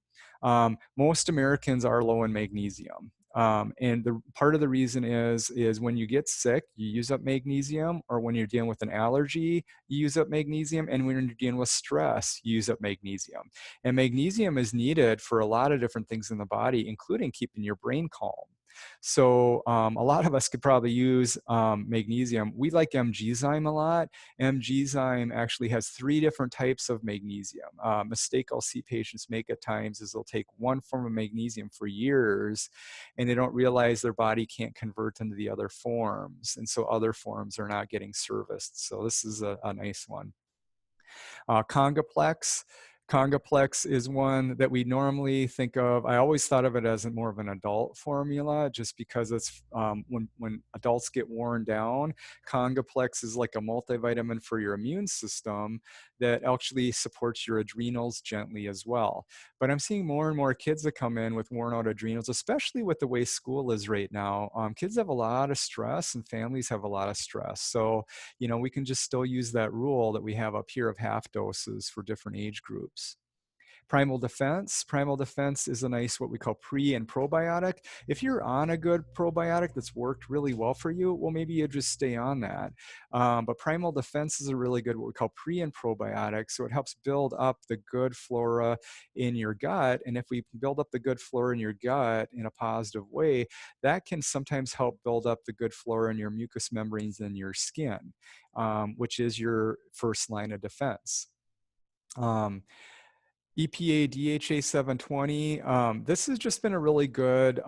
Most Americans are low in magnesium. And the part of the reason is when you get sick, you use up magnesium, or when you're dealing with an allergy, you use up magnesium, and when you're dealing with stress, you use up magnesium. And magnesium is needed for a lot of different things in the body, including keeping your brain calm. So a lot of us could probably use magnesium. We like MGzyme a lot. MGzyme actually has 3 different types of magnesium. Mistake I'll see patients make at times is they'll take one form of magnesium for years, and they don't realize their body can't convert into the other forms. And so other forms are not getting serviced. So this is a nice one. Congoplex. Congoplex is one that we normally think of. I always thought of it as more of an adult formula, just because it's when adults get worn down. Congoplex is like a multivitamin for your immune system that actually supports your adrenals gently as well. But I'm seeing more and more kids that come in with worn out adrenals, especially with the way school is right now. Kids have a lot of stress, and families have a lot of stress. So, we can just still use that rule that we have up here of half doses for different age groups. Primal Defense. Primal Defense is a nice what we call pre and probiotic. If you're on a good probiotic that's worked really well for you, well, maybe you just stay on that. But Primal Defense is a really good what we call pre and probiotic. So it helps build up the good flora in your gut. And if we build up the good flora in your gut in a positive way, that can sometimes help build up the good flora in your mucous membranes in your skin, which is your first line of defense. EPA DHA 720. This has just been a really good,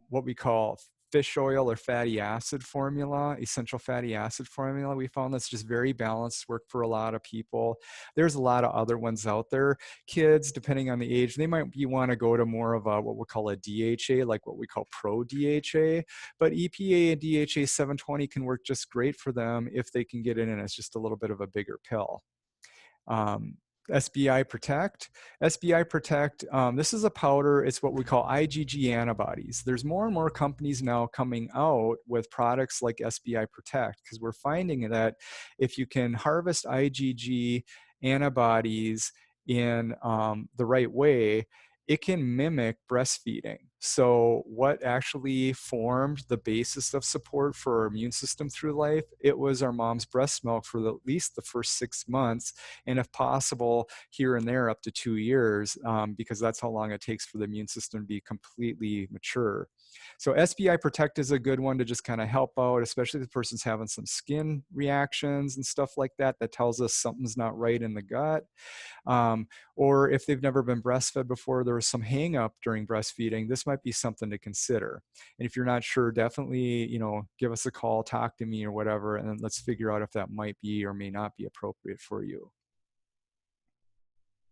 what we call fish oil or fatty acid formula, essential fatty acid formula. We found that's just very balanced, work for a lot of people. There's a lot of other ones out there. Kids, depending on the age, they might want to go to more of a, what we call a DHA, like what we call pro DHA, but EPA and DHA 720 can work just great for them if they can get it in as just a little bit of a bigger pill. Sbi Protect. Sbi Protect, this is a powder. It's what we call IgG antibodies. There's more and more companies now coming out with products like Sbi Protect because we're finding that if you can harvest IgG antibodies in the right way, it can mimic breastfeeding. So what actually formed the basis of support for our immune system through life? It was our mom's breast milk for at least the first 6 months, and if possible, here and there up to 2 years, because that's how long it takes for the immune system to be completely mature. So SBI Protect is a good one to just kind of help out, especially if the person's having some skin reactions and stuff like that, that tells us something's not right in the gut. Or if they've never been breastfed before, there was some hang up during breastfeeding, this might be something to consider. And if you're not sure, definitely, you know, give us a call, talk to me or whatever, and then let's figure out if that might be or may not be appropriate for you.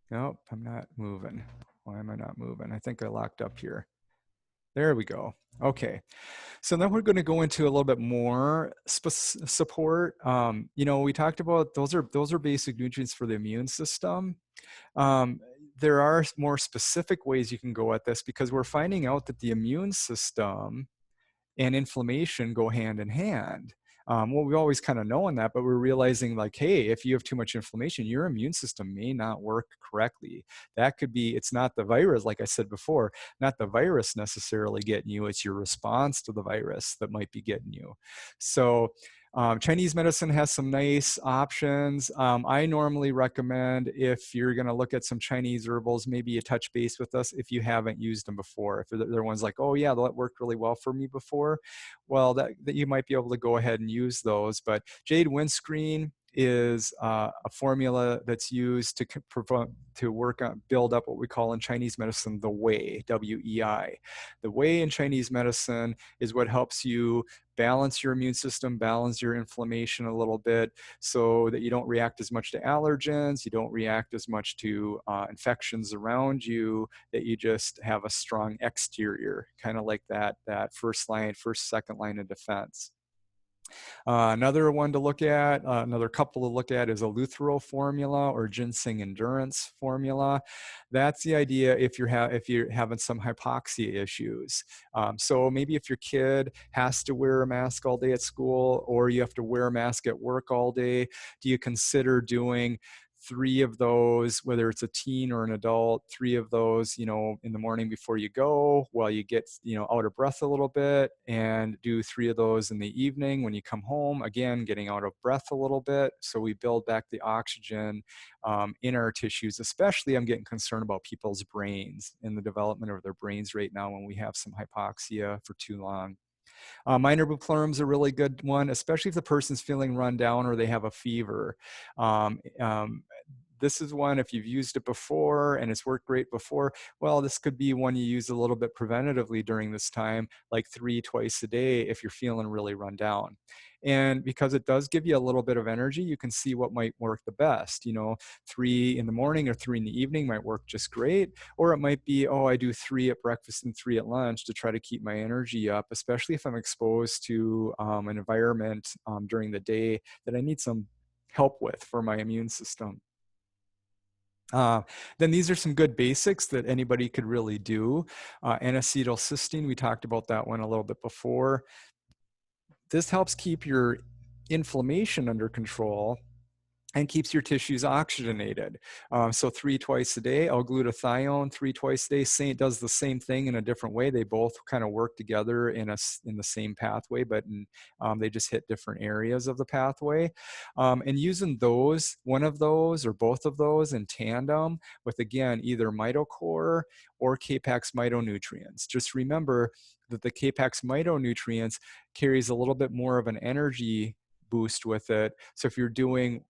Nope, I'm not moving. Why am I not moving? I think I locked up here. There we go. Okay. So then we're going to go into a little bit more support. You know, we talked about those are basic nutrients for the immune system. There are more specific ways you can go at this because we're finding out that the immune system and inflammation go hand in hand. Well, we've always kind of known that, but we're realizing like, hey, if you have too much inflammation, your immune system may not work correctly. That could be, it's not the virus, like I said before, not the virus necessarily getting you, it's your response to the virus that might be getting you. So Chinese medicine has some nice options. I normally recommend, if you're going to look at some Chinese herbals, maybe you touch base with us if you haven't used them before. If they're ones like, oh yeah, that worked really well for me before, well, that you might be able to go ahead and use those. But Jade Windscreen is a formula that's used to work on, build up what we call in Chinese medicine the Wei, W-E-I. The Wei in Chinese medicine is what helps you balance your immune system, balance your inflammation a little bit so that you don't react as much to allergens, you don't react as much to infections around you, that you just have a strong exterior, kind of like that first, second line of defense. Another one to look at, another couple to look at is a Lutheran formula or Ginseng endurance formula. That's the idea if you're having some hypoxia issues. So maybe if your kid has to wear a mask all day at school, or you have to wear a mask at work all day, do you consider doing 3 of those, whether it's a teen or an adult, 3 of those, you know, in the morning before you go, while you get, you know, out of breath a little bit, and do 3 of those in the evening when you come home, again, getting out of breath a little bit. So we build back the oxygen in our tissues. Especially I'm getting concerned about people's brains and the development of their brains right now when we have some hypoxia for too long. Minor bupleurum is a really good one, especially if the person's feeling run down or they have a fever. This is one, if you've used it before and it's worked great before, well, this could be one you use a little bit preventatively during this time, like 3 twice a day if you're feeling really run down. And because it does give you a little bit of energy, you can see what might work the best. You know, 3 in the morning or 3 in the evening might work just great. Or it might be, oh, I do 3 at breakfast and 3 at lunch to try to keep my energy up, especially if I'm exposed to an environment during the day that I need some help with for my immune system. Then these are some good basics that anybody could really do. N-acetylcysteine, we talked about that one a little bit before. This helps keep your inflammation under control and keeps your tissues oxygenated. So 3 twice a day. L-glutathione 3 twice a day. Does the same thing in a different way. They both kind of work together in the same pathway, but they just hit different areas of the pathway. And using those, one of those or both of those in tandem with, again, either mitochore or Capax mitonutrients. Just remember that the Capax mitonutrients carries a little bit more of an energy boost with it. So if you're doing,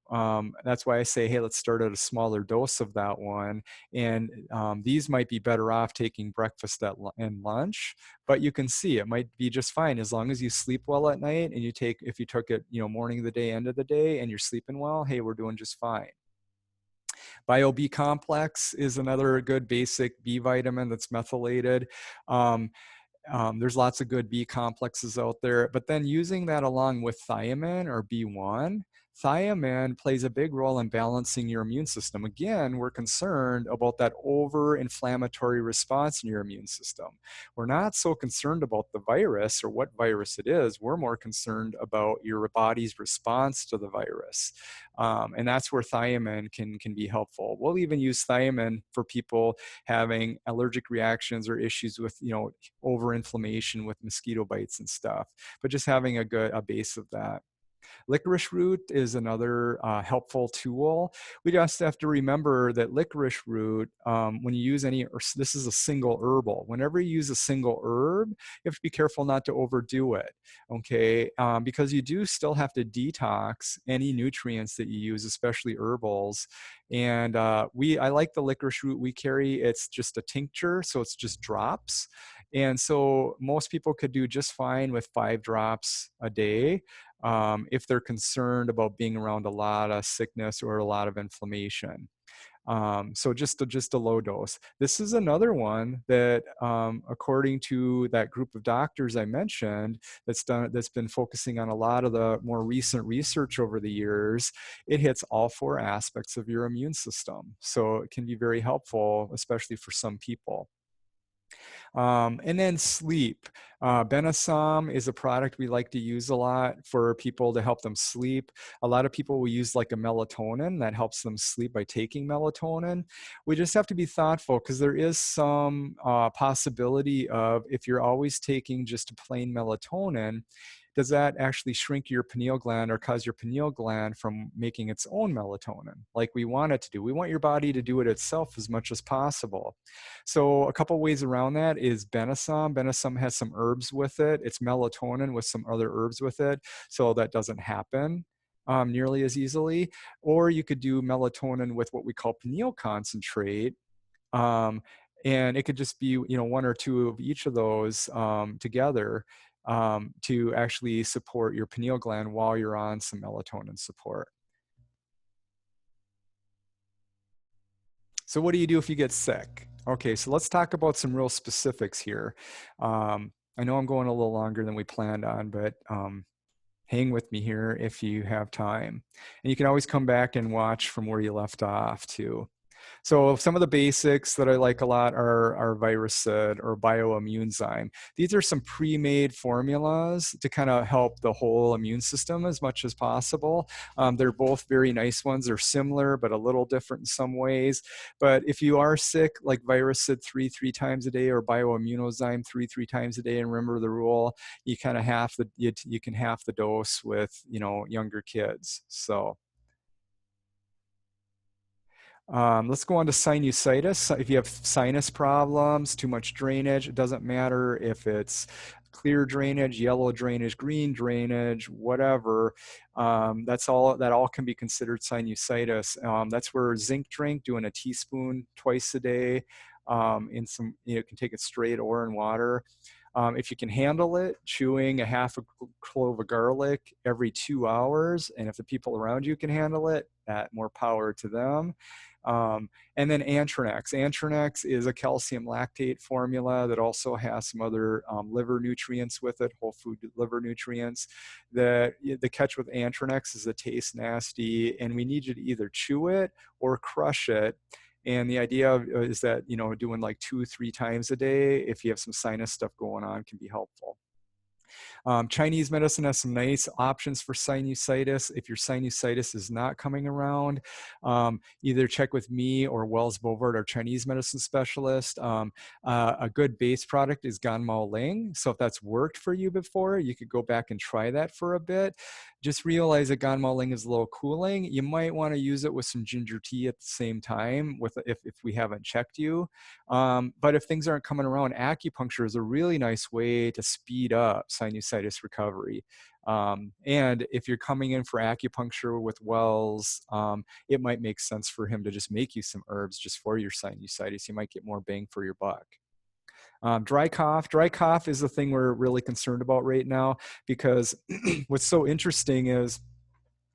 that's why I say, hey, let's start at a smaller dose of that one. And these might be better off taking breakfast and lunch, but you can see it might be just fine as long as you sleep well at night and if you took it, morning of the day, end of the day, and you're sleeping well, hey, we're doing just fine. Bio B complex is another good basic B vitamin that's methylated. There's lots of good B complexes out there, but then using that along with thiamine or B1, thiamine plays a big role in balancing your immune system. Again, we're concerned about that over-inflammatory response in your immune system. We're not so concerned about the virus or what virus it is. We're more concerned about your body's response to the virus. And that's where thiamine can be helpful. We'll even use thiamine for people having allergic reactions or issues with, over inflammation with mosquito bites and stuff, but just having a base of that. Licorice root is another helpful tool. We just have to remember that licorice root, when you use this is a single herbal. Whenever you use a single herb, you have to be careful not to overdo it, okay? Because you do still have to detox any nutrients that you use, especially herbals. And I like the licorice root we carry. It's just a tincture, so it's just drops. And so most people could do just fine with 5 drops a day. If they're concerned about being around a lot of sickness or a lot of inflammation. So just a low dose. This is another one that, according to that group of doctors I mentioned, that's been focusing on a lot of the more recent research over the years, it hits all 4 aspects of your immune system. So it can be very helpful, especially for some people. And then sleep. Benasom is a product we like to use a lot for people to help them sleep. A lot of people will use like a melatonin that helps them sleep by taking melatonin. We just have to be thoughtful because there is some possibility of, if you're always taking just a plain melatonin, does that actually shrink your pineal gland or cause your pineal gland from making its own melatonin like we want it to do? We want your body to do it itself as much as possible. So a couple ways around that is Benasom. Benasom has some herbs with it. It's melatonin with some other herbs with it. So that doesn't happen nearly as easily. Or you could do melatonin with what we call pineal concentrate. And it could just be, 1 or 2 of each of those together to actually support your pineal gland while you're on some melatonin support. So what do you do if you get sick? Okay, so let's talk about some real specifics here. I know I'm going a little longer than we planned on, but hang with me here if you have time. And you can always come back and watch from where you left off too. So some of the basics that I like a lot are Virusid or Bioimmunezyme. These are some pre-made formulas to kind of help the whole immune system as much as possible. They're both very nice ones. They're similar, but a little different in some ways. But if you are sick, like Virusid three times a day or Bioimmunozyme three times a day, and remember the rule, you kind of you can half the dose with, younger kids. So. Let's go on to sinusitis. If you have sinus problems, too much drainage, it doesn't matter if it's clear drainage, yellow drainage, green drainage, whatever. That all can be considered sinusitis. That's where Zinc Drink, doing a teaspoon twice a day, in some, you can take it straight or in water. If you can handle it, chewing a half a clove of garlic every 2 hours, and if the people around you can handle it, more power to them. And then Antranx. Antranx is a calcium lactate formula that also has some other liver nutrients with it, whole food liver nutrients. The catch with Antranx is it tastes nasty, and we need you to either chew it or crush it. And the idea is that, doing like 2-3 times a day, if you have some sinus stuff going on, can be helpful. Chinese medicine has some nice options for sinusitis. If your sinusitis is not coming around, either check with me or Wells Bovard, our Chinese medicine specialist. A good base product is Ganmao Ling. So if that's worked for you before, you could go back and try that for a bit. Just realize that Ganmao Ling is a little cooling. You might want to use it with some ginger tea at the same time if we haven't checked you. But if things aren't coming around, acupuncture is a really nice way to speed up sinusitis recovery. And if you're coming in for acupuncture with Wells, it might make sense for him to just make you some herbs just for your sinusitis. You might get more bang for your buck. Dry cough is the thing we're really concerned about right now, because what's so interesting is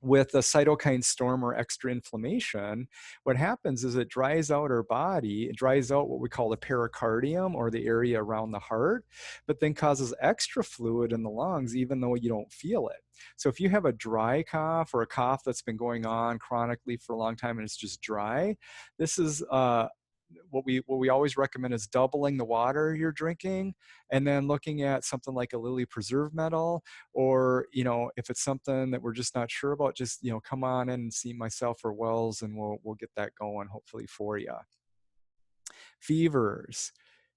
with a cytokine storm or extra inflammation, what happens is it dries out our body. It dries out what we call the pericardium, or the area around the heart, but then causes extra fluid in the lungs, even though you don't feel it. So if you have a dry cough, or a cough that's been going on chronically for a long time and it's just dry, this is what we always recommend is doubling the water you're drinking, and then looking at something like a Lilly preserve metal, or if it's something that we're just not sure about, just come on in and see myself or Wells, and we'll get that going hopefully for you.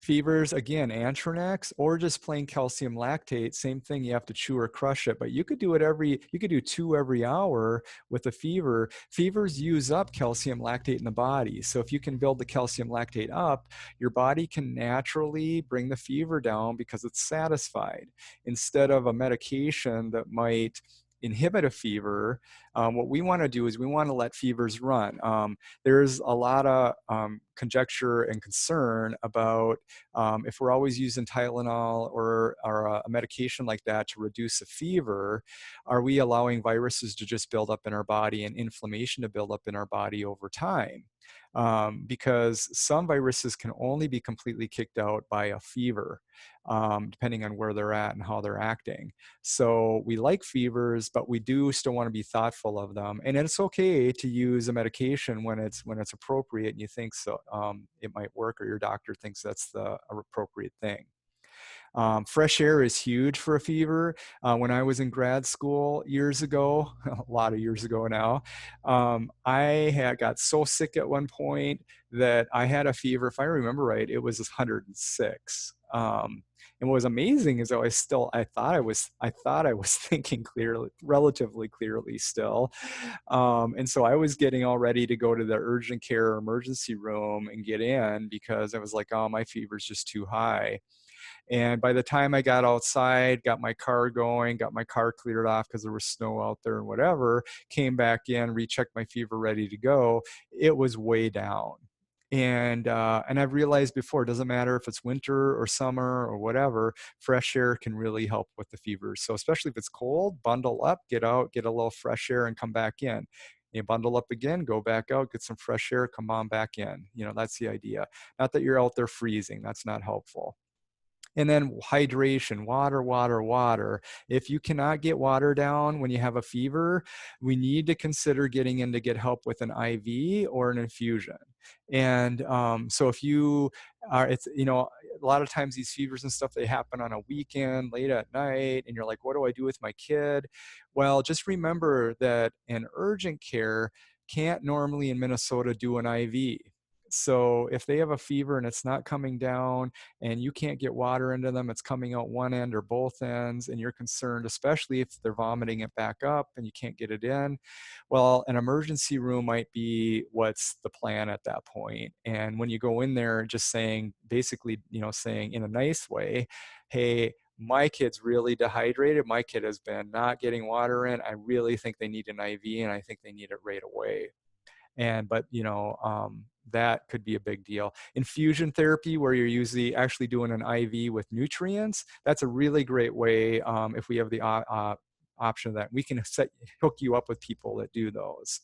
Fevers, again, Antranx or just plain calcium lactate, same thing. You have to chew or crush it, but you could do you could do 2 every hour with a fever. Fevers use up calcium lactate in the body. So if you can build the calcium lactate up, your body can naturally bring the fever down because it's satisfied, instead of a medication that might inhibit a fever. What we want to do is we want to let fevers run. There's a lot of conjecture and concern about if we're always using Tylenol or a medication like that to reduce a fever, are we allowing viruses to just build up in our body and inflammation to build up in our body over time? Because some viruses can only be completely kicked out by a fever, depending on where they're at and how they're acting. So we like fevers, but we do still want to be thoughtful of them. And it's okay to use a medication when it's appropriate and you think so it might work, or your doctor thinks that's the appropriate thing. Fresh air is huge for a fever. When I was in grad school years ago, a lot of years ago now, I got so sick at one point that I had a fever. If I remember right, it was 106. And what was amazing is I thought I was thinking clearly, relatively clearly still. And so I was getting all ready to go to the urgent care or emergency room and get in, because I was like, oh, my fever's just too high. And by the time I got outside, got my car going, got my car cleared off because there was snow out there and whatever, came back in, rechecked my fever, ready to go, it was way down. And I've realized before, it doesn't matter if it's winter or summer or whatever, fresh air can really help with the fever. So especially if it's cold, bundle up, get out, get a little fresh air and come back in. You bundle up again, go back out, get some fresh air, come on back in. That's the idea. Not that you're out there freezing. That's not helpful. And then hydration, water. If you cannot get water down when you have a fever, we need to consider getting in to get help with an IV or an infusion. And so if you are, a lot of times these fevers and stuff, they happen on a weekend, late at night, and you're like, what do I do with my kid? Well, just remember that an urgent care can't normally in Minnesota do an IV. So if they have a fever and it's not coming down and you can't get water into them, it's coming out one end or both ends, and you're concerned, especially if they're vomiting it back up and you can't get it in, well, an emergency room might be what's the plan at that point. And when you go in there, just saying, basically, saying in a nice way, hey, my kid's really dehydrated. My kid has been not getting water in. I really think they need an IV, and I think they need it right away. But that could be a big deal. Infusion therapy, where you're usually actually doing an IV with nutrients, that's a really great way. If we have the option of that, we can hook you up with people that do those.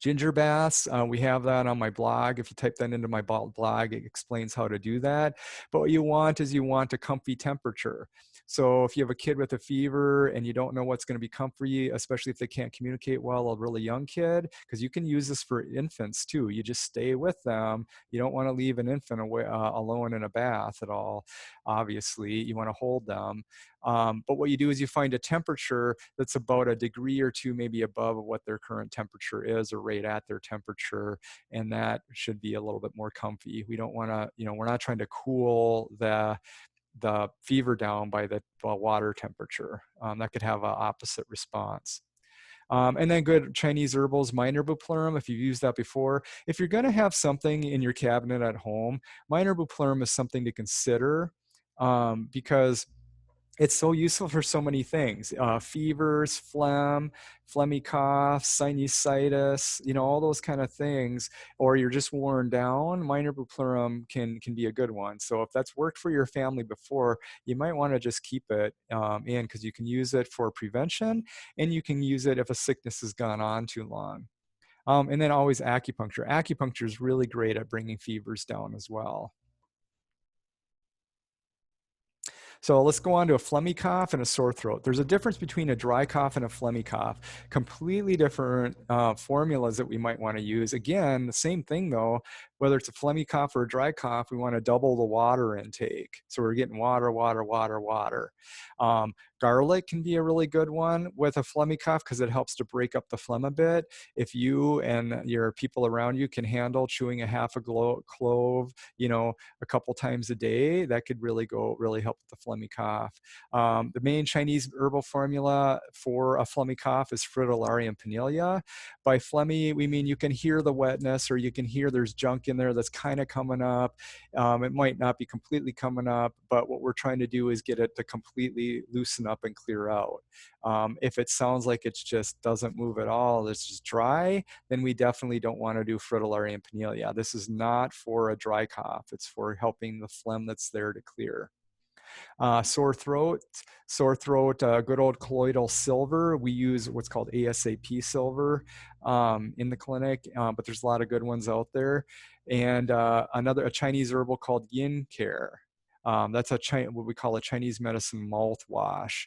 Ginger baths, we have that on my blog. If you type that into my blog, it explains how to do that. But what you want is a comfy temperature. So if you have a kid with a fever and you don't know what's going to be comfy, especially if they can't communicate well, a really young kid, because you can use this for infants too. You just stay with them. You don't want to leave an infant alone in a bath at all. Obviously, you want to hold them. But what you do is you find a temperature that's about a degree or two, maybe above what their current temperature is, or right at their temperature, and that should be a little bit more comfy. We don't want to, we're not trying to cool the fever down by the water temperature. That could have an opposite response. And then good Chinese herbals, minor bupleurum, if you've used that before. If you're going to have something in your cabinet at home, minor bupleurum is something to consider, because it's so useful for so many things. Fevers, phlegm, phlegmy cough, sinusitis, all those kind of things. Or you're just worn down, minor bupleurum can be a good one. So if that's worked for your family before, you might want to just keep it in, because you can use it for prevention, and you can use it if a sickness has gone on too long. And then always acupuncture. Acupuncture is really great at bringing fevers down as well. So let's go on to a phlegmy cough and a sore throat. There's a difference between a dry cough and a phlegmy cough. Completely different formulas that we might want to use. Again, the same thing though, whether it's a phlegmy cough or a dry cough, we want to double the water intake. So we're getting water, water, water, water. Garlic can be a really good one with a phlegmy cough because it helps to break up the phlegm a bit. If you and your people around you can handle chewing a half a clove, a couple times a day, that could really help with the phlegmy cough. The main Chinese herbal formula for a phlegmy cough is Fritillarium pinealia. By phlegmy, we mean you can hear the wetness, or you can hear there's junk in there that's kind of coming up. It might not be completely coming up, but what we're trying to do is get it to completely loosen up and clear out. If it sounds like it just doesn't move at all, it's just dry, then we definitely don't want to do Fritillarium pinealia. This is not for a dry cough. It's for helping the phlegm that's there to clear. Sore throat, good old colloidal silver. We use what's called ASAP silver in the clinic, but there's a lot of good ones out there. And a Chinese herbal called yin care. That's what we call a Chinese medicine mouthwash.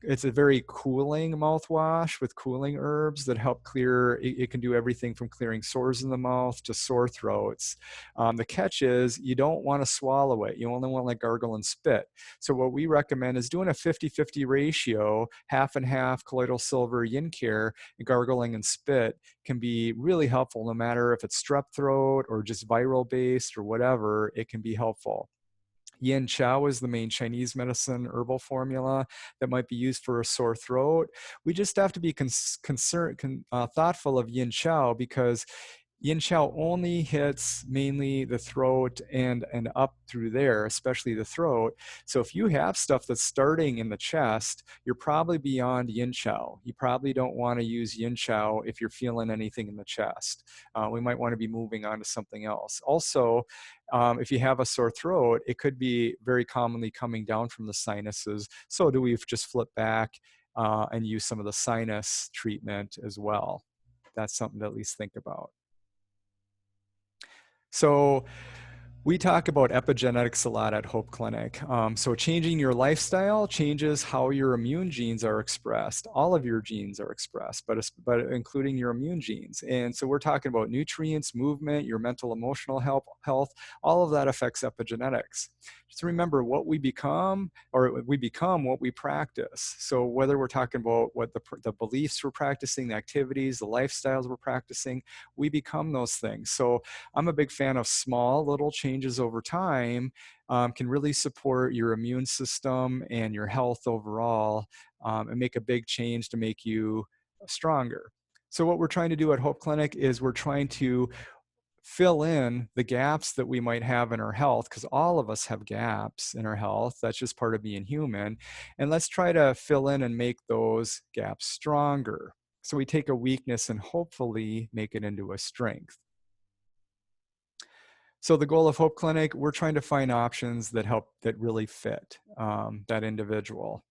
It's a very cooling mouthwash with cooling herbs that help clear. It can do everything from clearing sores in the mouth to sore throats. The catch is you don't want to swallow it. You only want to gargle and spit. So what we recommend is doing a 50-50 ratio, half and half colloidal silver yin care, gargling and spit can be really helpful, no matter if it's strep throat or just viral based or whatever, it can be helpful. Yin Chow is the main Chinese medicine herbal formula that might be used for a sore throat. We just have to be thoughtful of Yin Chow, because Yin Chow only hits mainly the throat and up through there, especially the throat. So if you have stuff that's starting in the chest, you're probably beyond Yin Chow. You probably don't want to use Yin Chow if you're feeling anything in the chest. We might want to be moving on to something else. Also, if you have a sore throat, it could be very commonly coming down from the sinuses. So do we just flip back and use some of the sinus treatment as well? That's something to at least think about. So we talk about epigenetics a lot at Hope Clinic. So changing your lifestyle changes how your immune genes are expressed. All of your genes are expressed, but including your immune genes. And so we're talking about nutrients, movement, your mental, emotional health, all of that affects epigenetics. Just remember, what we become, or we become what we practice. So whether we're talking about what the beliefs we're practicing, the activities, the lifestyles we're practicing, we become those things. So I'm a big fan of small little changes over time can really support your immune system and your health overall, and make a big change to make you stronger. So what we're trying to do at Hope Clinic is we're trying to fill in the gaps that we might have in our health, because all of us have gaps in our health. That's just part of being human. And let's try to fill in and make those gaps stronger. So we take a weakness and hopefully make it into a strength. So the goal of Hope Clinic, we're trying to find options that really fit that individual.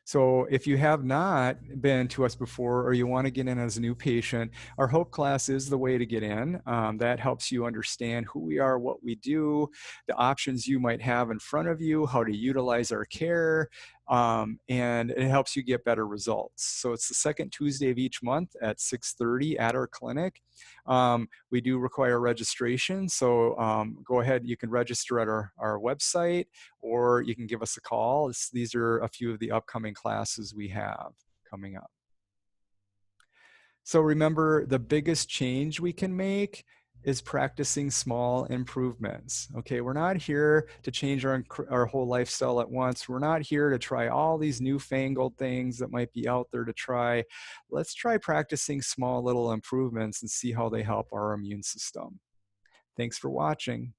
So if you have not been to us before, or you want to get in as a new patient, our Hope class is the way to get in. That helps you understand who we are, what we do, the options you might have in front of you, how to utilize our care. and it helps you get better results. So it's the second Tuesday of each month at 6:30 at our clinic. We do require registration, so go ahead, you can register at our website, or you can give us a call. These are a few of the upcoming classes we have coming up. So remember, the biggest change we can make is practicing small improvements. Okay, we're not here to change our whole lifestyle at once. We're not here to try all these newfangled things that might be out there to try. Let's try practicing small little improvements and see how they help our immune system. Thanks for watching.